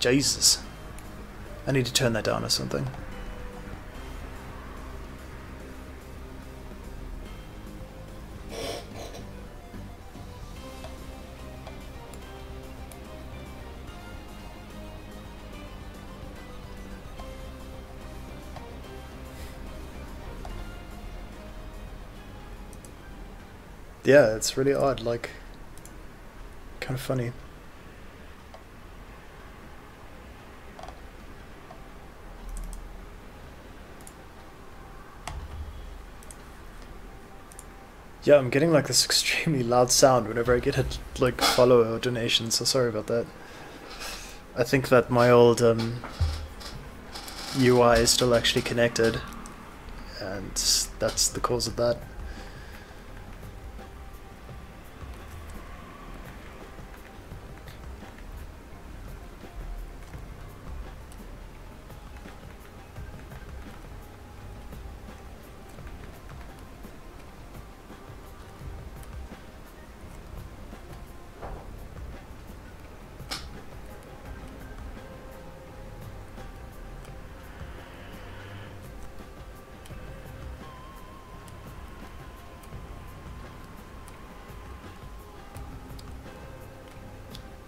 [SPEAKER 1] Jesus. I need to turn that down or something. Yeah, it's really odd, like, kind of funny. Yeah, I'm getting like this extremely loud sound whenever I get a like follow or donation, so sorry about that. I think that my old UI is still actually connected, and that's the cause of that.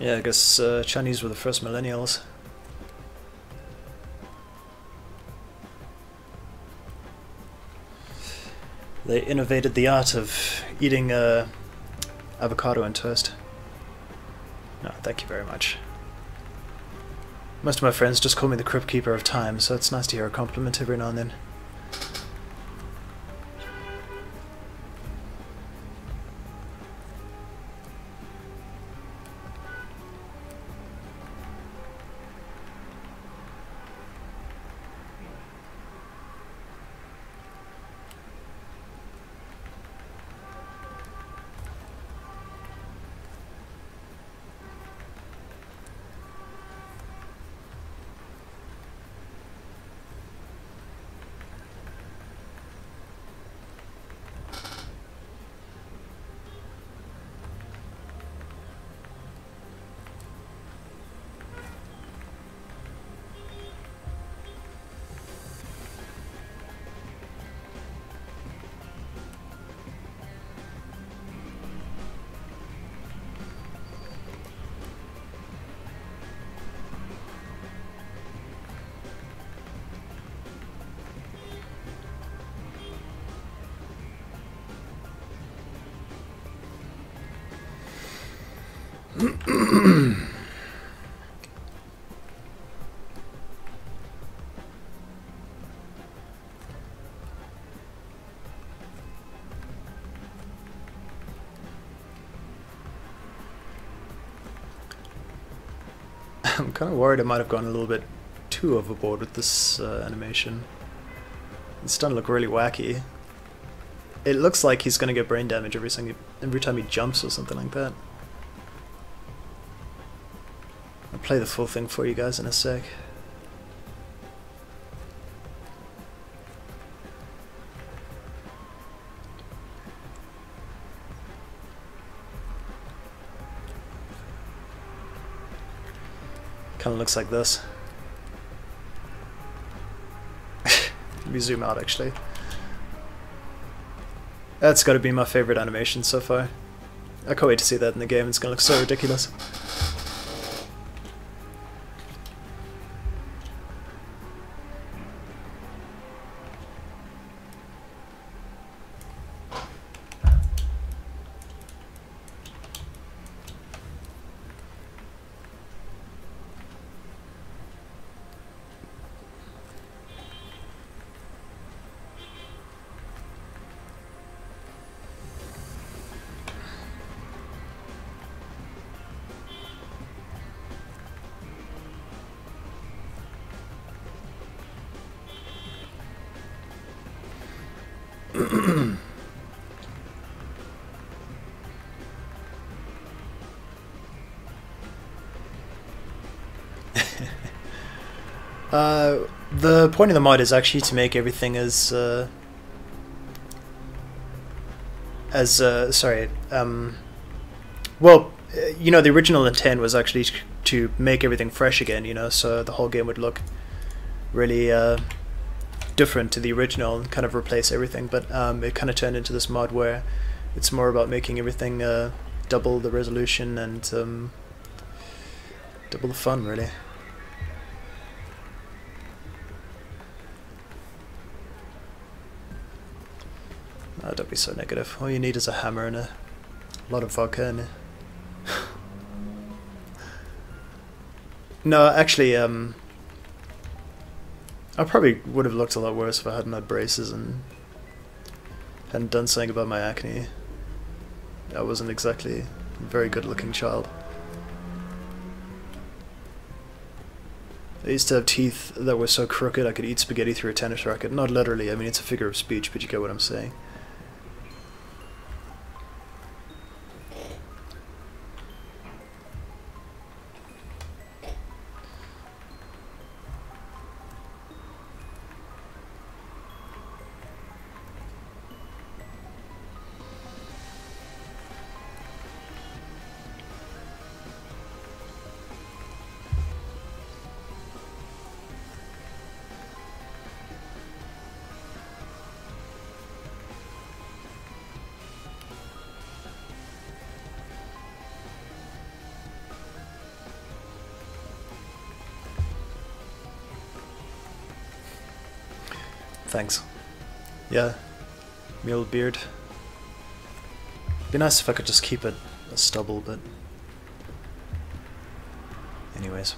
[SPEAKER 1] Yeah, I guess Chinese were the first millennials. They innovated the art of eating avocado and toast. No, thank you very much. Most of my friends just call me the Crypt Keeper of Time, so it's nice to hear a compliment every now and then. I'm kind of worried I might have gone a little bit too overboard with this animation. It's starting to look really wacky. It looks like he's going to get brain damage every time he jumps or something like that. I'll play the full thing for you guys in a sec. Kind of looks like this. Let me zoom out actually. That's got to be my favorite animation so far. I can't wait to see that in the game. It's going to look so ridiculous. The point of the mod is actually to make everything well, you know, the original intent was actually to make everything fresh again, you know, so the whole game would look really different to the original and kind of replace everything, but it kind of turned into this mod where it's more about making everything double the resolution and double the fun, really. Oh, don't be so negative. All you need is a hammer and a lot of vodka and No, actually, I probably would have looked a lot worse if I hadn't had braces and hadn't done something about my acne. I wasn't exactly a very good looking child. I used to have teeth that were so crooked I could eat spaghetti through a tennis racket. Not literally, I mean it's a figure of speech, but you get what I'm saying. Thanks. Yeah, mule beard. Be nice if I could just keep it a stubble, but anyways.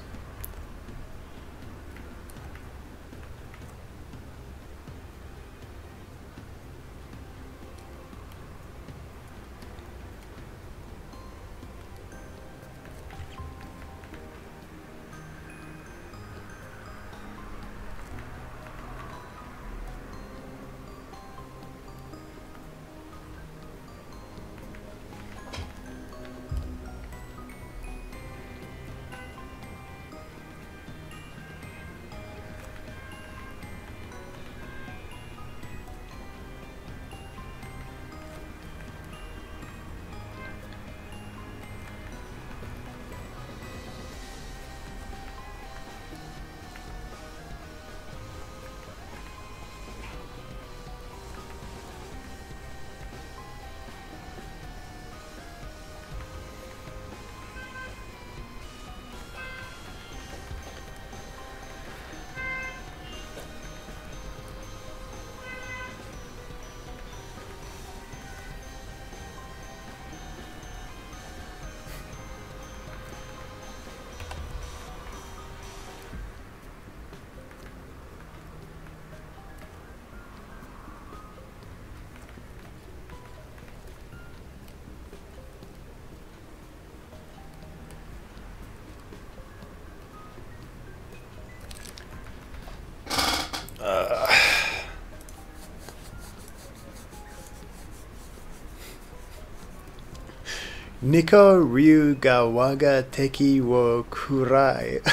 [SPEAKER 1] Niko Ryugawaga Teki wo Kurai.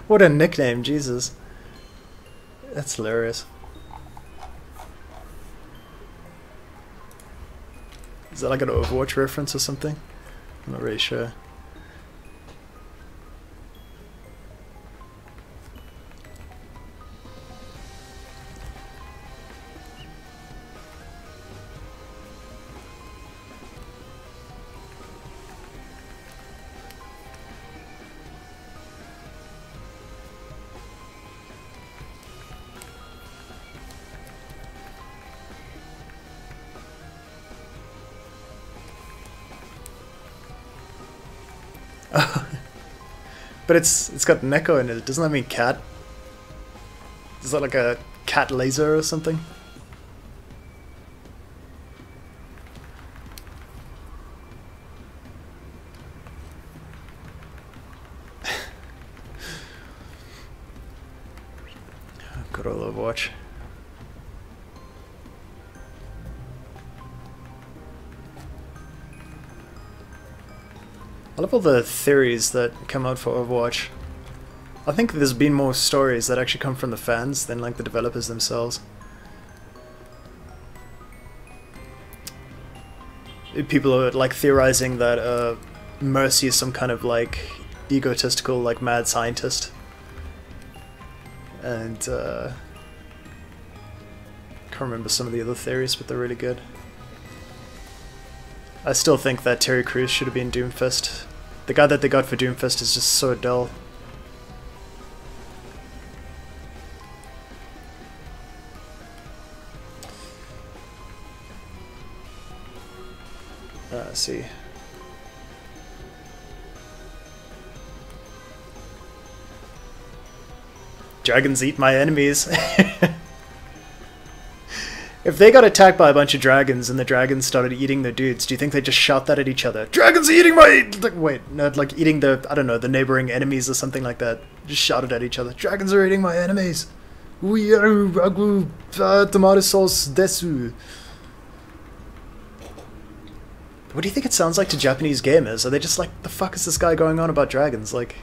[SPEAKER 1] What a nickname, Jesus. That's hilarious. Is that like an Overwatch reference or something? I'm not really sure. But it's got an echo in it. Doesn't that mean cat? Is that like a cat laser or something? Good old Overwatch. I love all the theories that come out for Overwatch. I think there's been more stories that actually come from the fans than like the developers themselves. People are like theorizing that Mercy is some kind of like egotistical, like mad scientist. And can't remember some of the other theories, but they're really good. I still think that Terry Crews should have been Doomfist. The guy that they got for Doomfist is just so dull. Let's see. Dragons eat my enemies. If they got attacked by a bunch of dragons and the dragons started eating their dudes, do you think they just shout that at each other? Dragons eating my... Like, wait, no, like eating the, I don't know, the neighboring enemies or something like that. Just shouted at each other. Dragons are eating my enemies. We are ragu tomato sauce desu. What do you think it sounds like to Japanese gamers? Are they just like, the fuck is this guy going on about dragons? Like...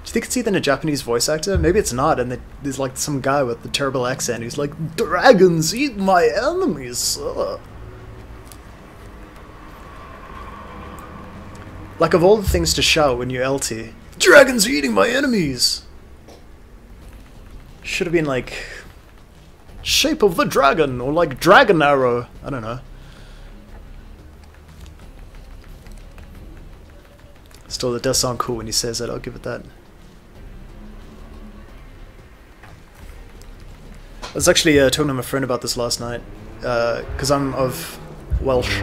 [SPEAKER 1] Do you think it's even a Japanese voice actor? Maybe it's not, and there's like some guy with the terrible accent who's like, dragons eat my enemies. Like, of all the things to shout when you LT, dragons eating my enemies! Should have been like, shape of the dragon, or like dragon arrow. I don't know. Still, it does sound cool when he says it, I'll give it that. I was actually talking to my friend about this last night, because I'm of Welsh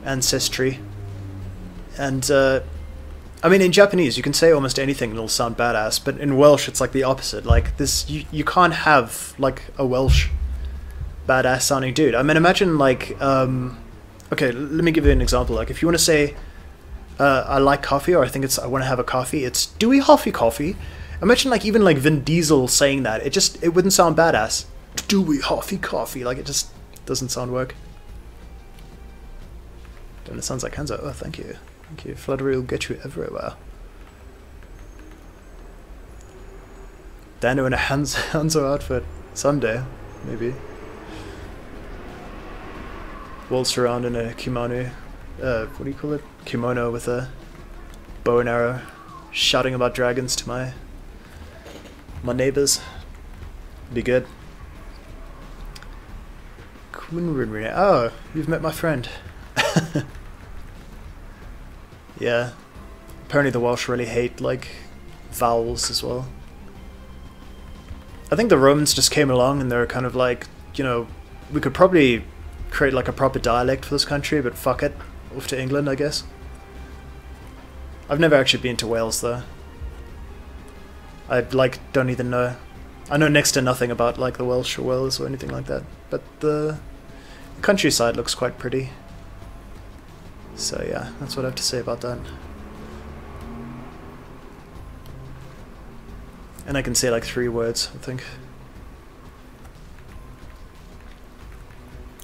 [SPEAKER 1] ancestry, and I mean in Japanese you can say almost anything and it'll sound badass, but in Welsh it's like the opposite. Like this, you can't have like a Welsh badass sounding dude. I mean imagine like, okay, let me give you an example. Like if you want to say, I like coffee, or I think it's I want to have a coffee, it's do we hoffy coffee? Imagine like even like Vin Diesel saying that. It wouldn't sound badass. Do we hoffy coffee? Like it just doesn't sound work. And it sounds like Hanzo. Oh, thank you. Thank you. Flattery will get you everywhere. Dando in a Hanzo outfit. Someday, maybe. Waltz around in a kimono. What do you call it? Kimono with a bow and arrow. Shouting about dragons to my neighbors. Be good. Oh, you've met my friend. Yeah. Apparently the Welsh really hate, like, vowels as well. I think the Romans just came along and they're kind of like, you know, we could probably create like a proper dialect for this country, but fuck it. Off to England, I guess. I've never actually been to Wales though. I like don't even know. I know next to nothing about like the Welsh or Wales or anything like that. But the countryside looks quite pretty. So yeah, that's what I have to say about that. And I can say like 3 words, I think.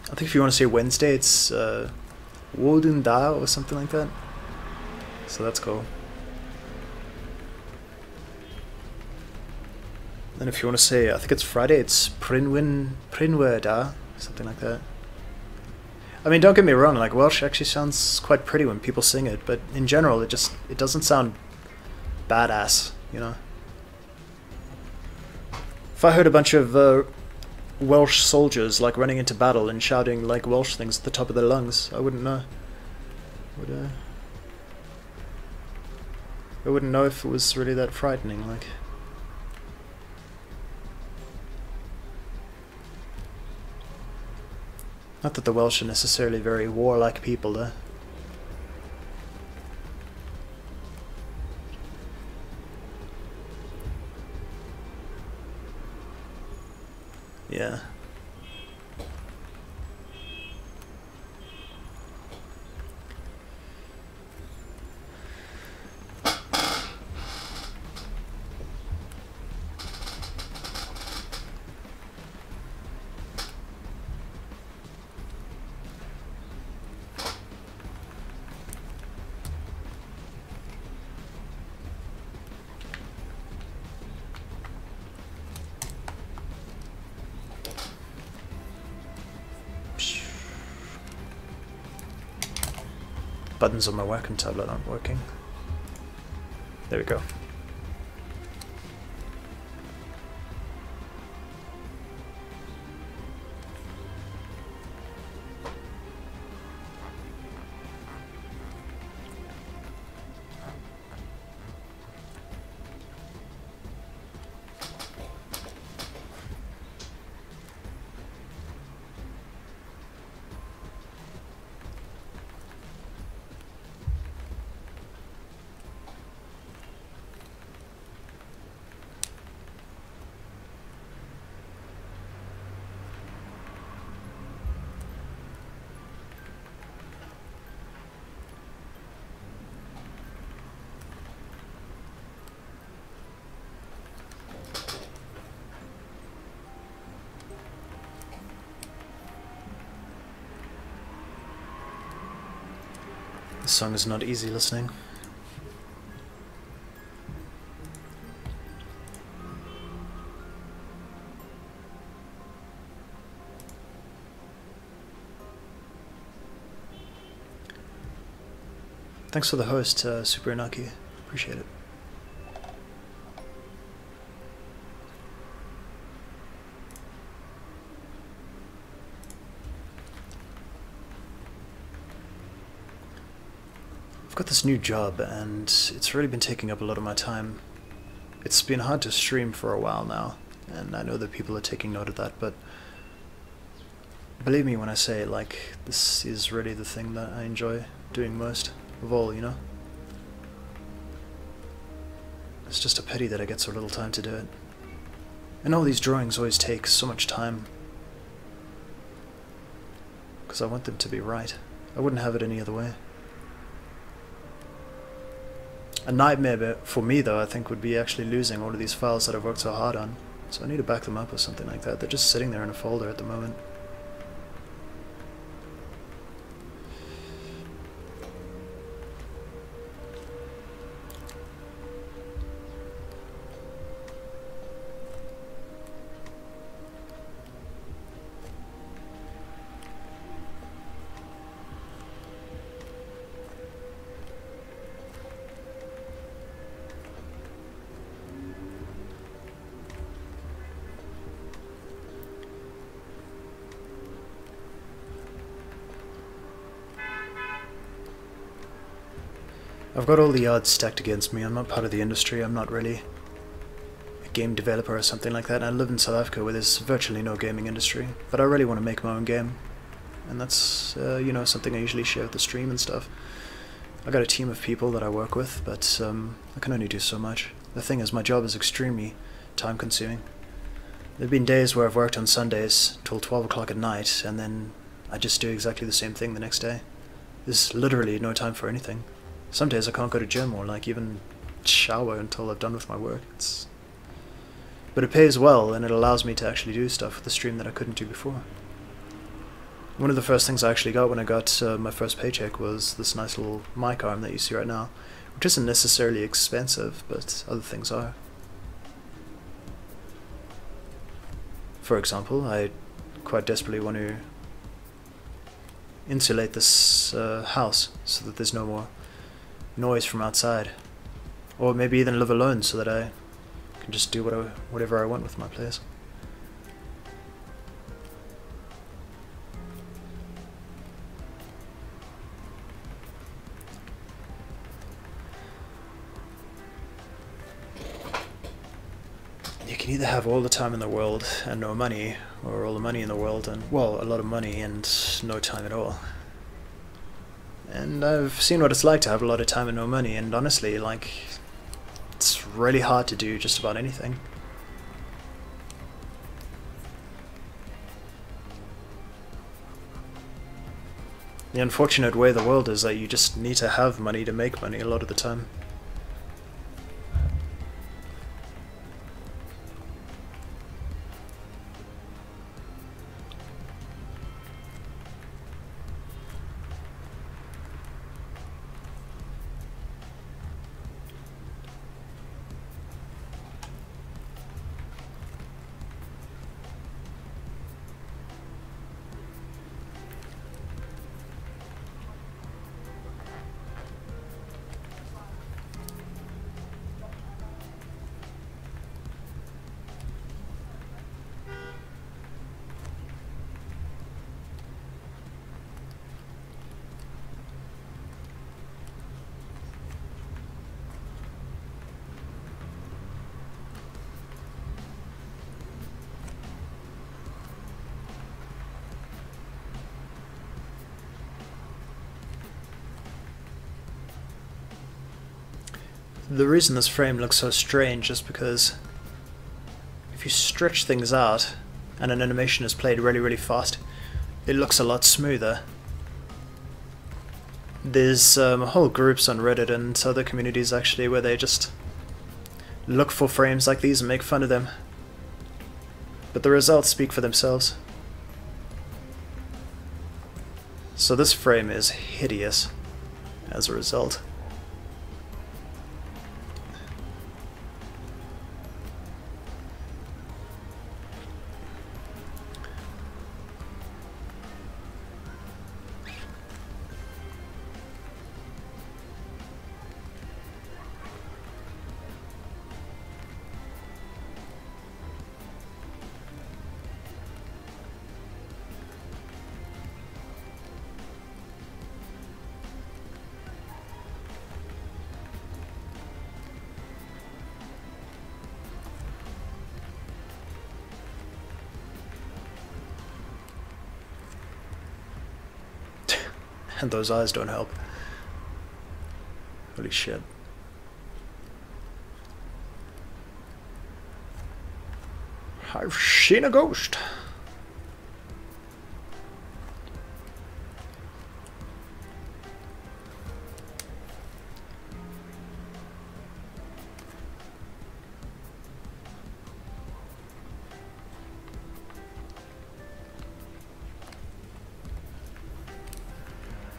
[SPEAKER 1] I think if you want to say Wednesday, it's Wodun Da or something like that. So that's cool. And if you want to say, I think it's Friday, it's Prinwe Da, something like that. I mean, don't get me wrong, like Welsh actually sounds quite pretty when people sing it, but in general it doesn't sound badass, you know. If I heard a bunch of Welsh soldiers like running into battle and shouting like Welsh things at the top of their lungs, I wouldn't know. I wouldn't know if it was really that frightening, like. Not that the Welsh are necessarily very warlike people, though. Yeah. Buttons on my Wacom tablet aren't working. There we go. This song is not easy listening. Thanks for the host, Super Inaki. Appreciate it. I've got this new job and it's really been taking up a lot of my time. It's been hard to stream for a while now, and I know that people are taking note of that, but believe me when I say, like, this is really the thing that I enjoy doing most of all, you know? It's just a pity that I get so little time to do it. And all these drawings always take so much time, because I want them to be right. I wouldn't have it any other way. A nightmare for me, though, I think, would be actually losing all of these files that I've worked so hard on. So I need to back them up or something like that. They're just sitting there in a folder at the moment. I've got all the odds stacked against me. I'm not part of the industry. I'm not really a game developer or something like that. I live in South Africa where there's virtually no gaming industry. But I really want to make my own game. And that's, you know, something I usually share with the stream and stuff. I got a team of people that I work with, but I can only do so much. The thing is, my job is extremely time-consuming. There have been days where I've worked on Sundays till 12 o'clock at night, and then I just do exactly the same thing the next day. There's literally no time for anything. Some days I can't go to gym or like even shower until I've done with my work. But it pays well, and it allows me to actually do stuff with the stream that I couldn't do before. One of the first things I actually got when I got my first paycheck was this nice little mic arm that you see right now, which isn't necessarily expensive, but other things are. For example, I quite desperately want to insulate this house so that there's no more noise from outside, or maybe even live alone so that I can just do whatever I want with my place. You can either have all the time in the world and no money, or all the money in the world and, well, a lot of money and no time at all. And I've seen what it's like to have a lot of time and no money, and honestly, like, it's really hard to do just about anything. The unfortunate way the world is that you just need to have money to make money a lot of the time. The reason this frame looks so strange is because if you stretch things out and an animation is played really fast, it looks a lot smoother. There's whole groups on Reddit and other communities actually where they just look for frames like these and make fun of them. But the results speak for themselves. So this frame is hideous as a result. And those eyes don't help. Holy shit. I've seen a ghost.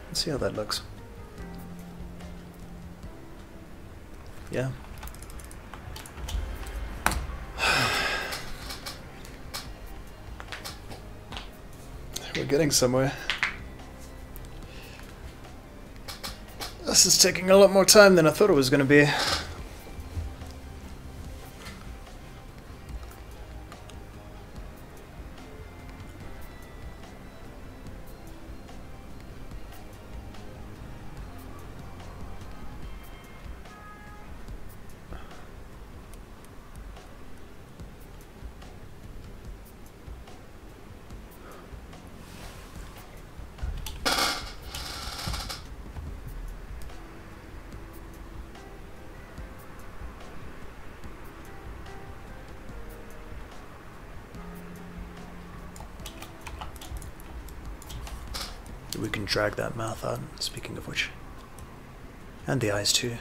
[SPEAKER 1] Let's see how that looks. Yeah. We're getting somewhere. This is taking a lot more time than I thought it was going to be. We can drag that mouth out, speaking of which. And the eyes too.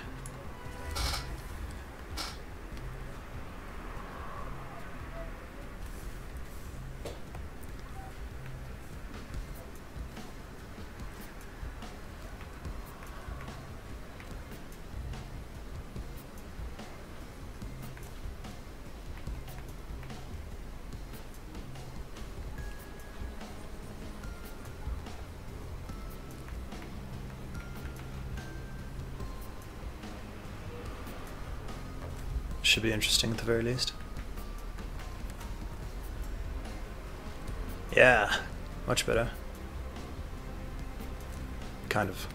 [SPEAKER 1] Should be interesting at the very least. Yeah, much better. Kind of.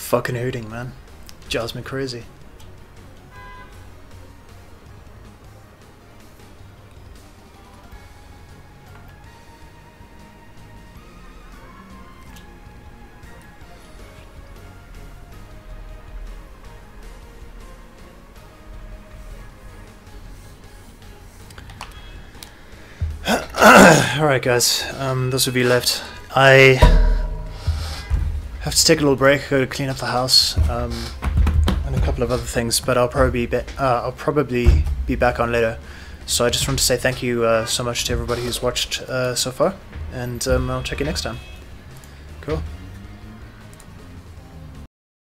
[SPEAKER 1] fucking hooting, man. Drives me crazy. Alright guys, those of you left. I have to take a little break, go to clean up the house, and a couple of other things, but I'll probably be back on later. So I just want to say thank you so much to everybody who's watched so far, and I'll check you next time. Cool.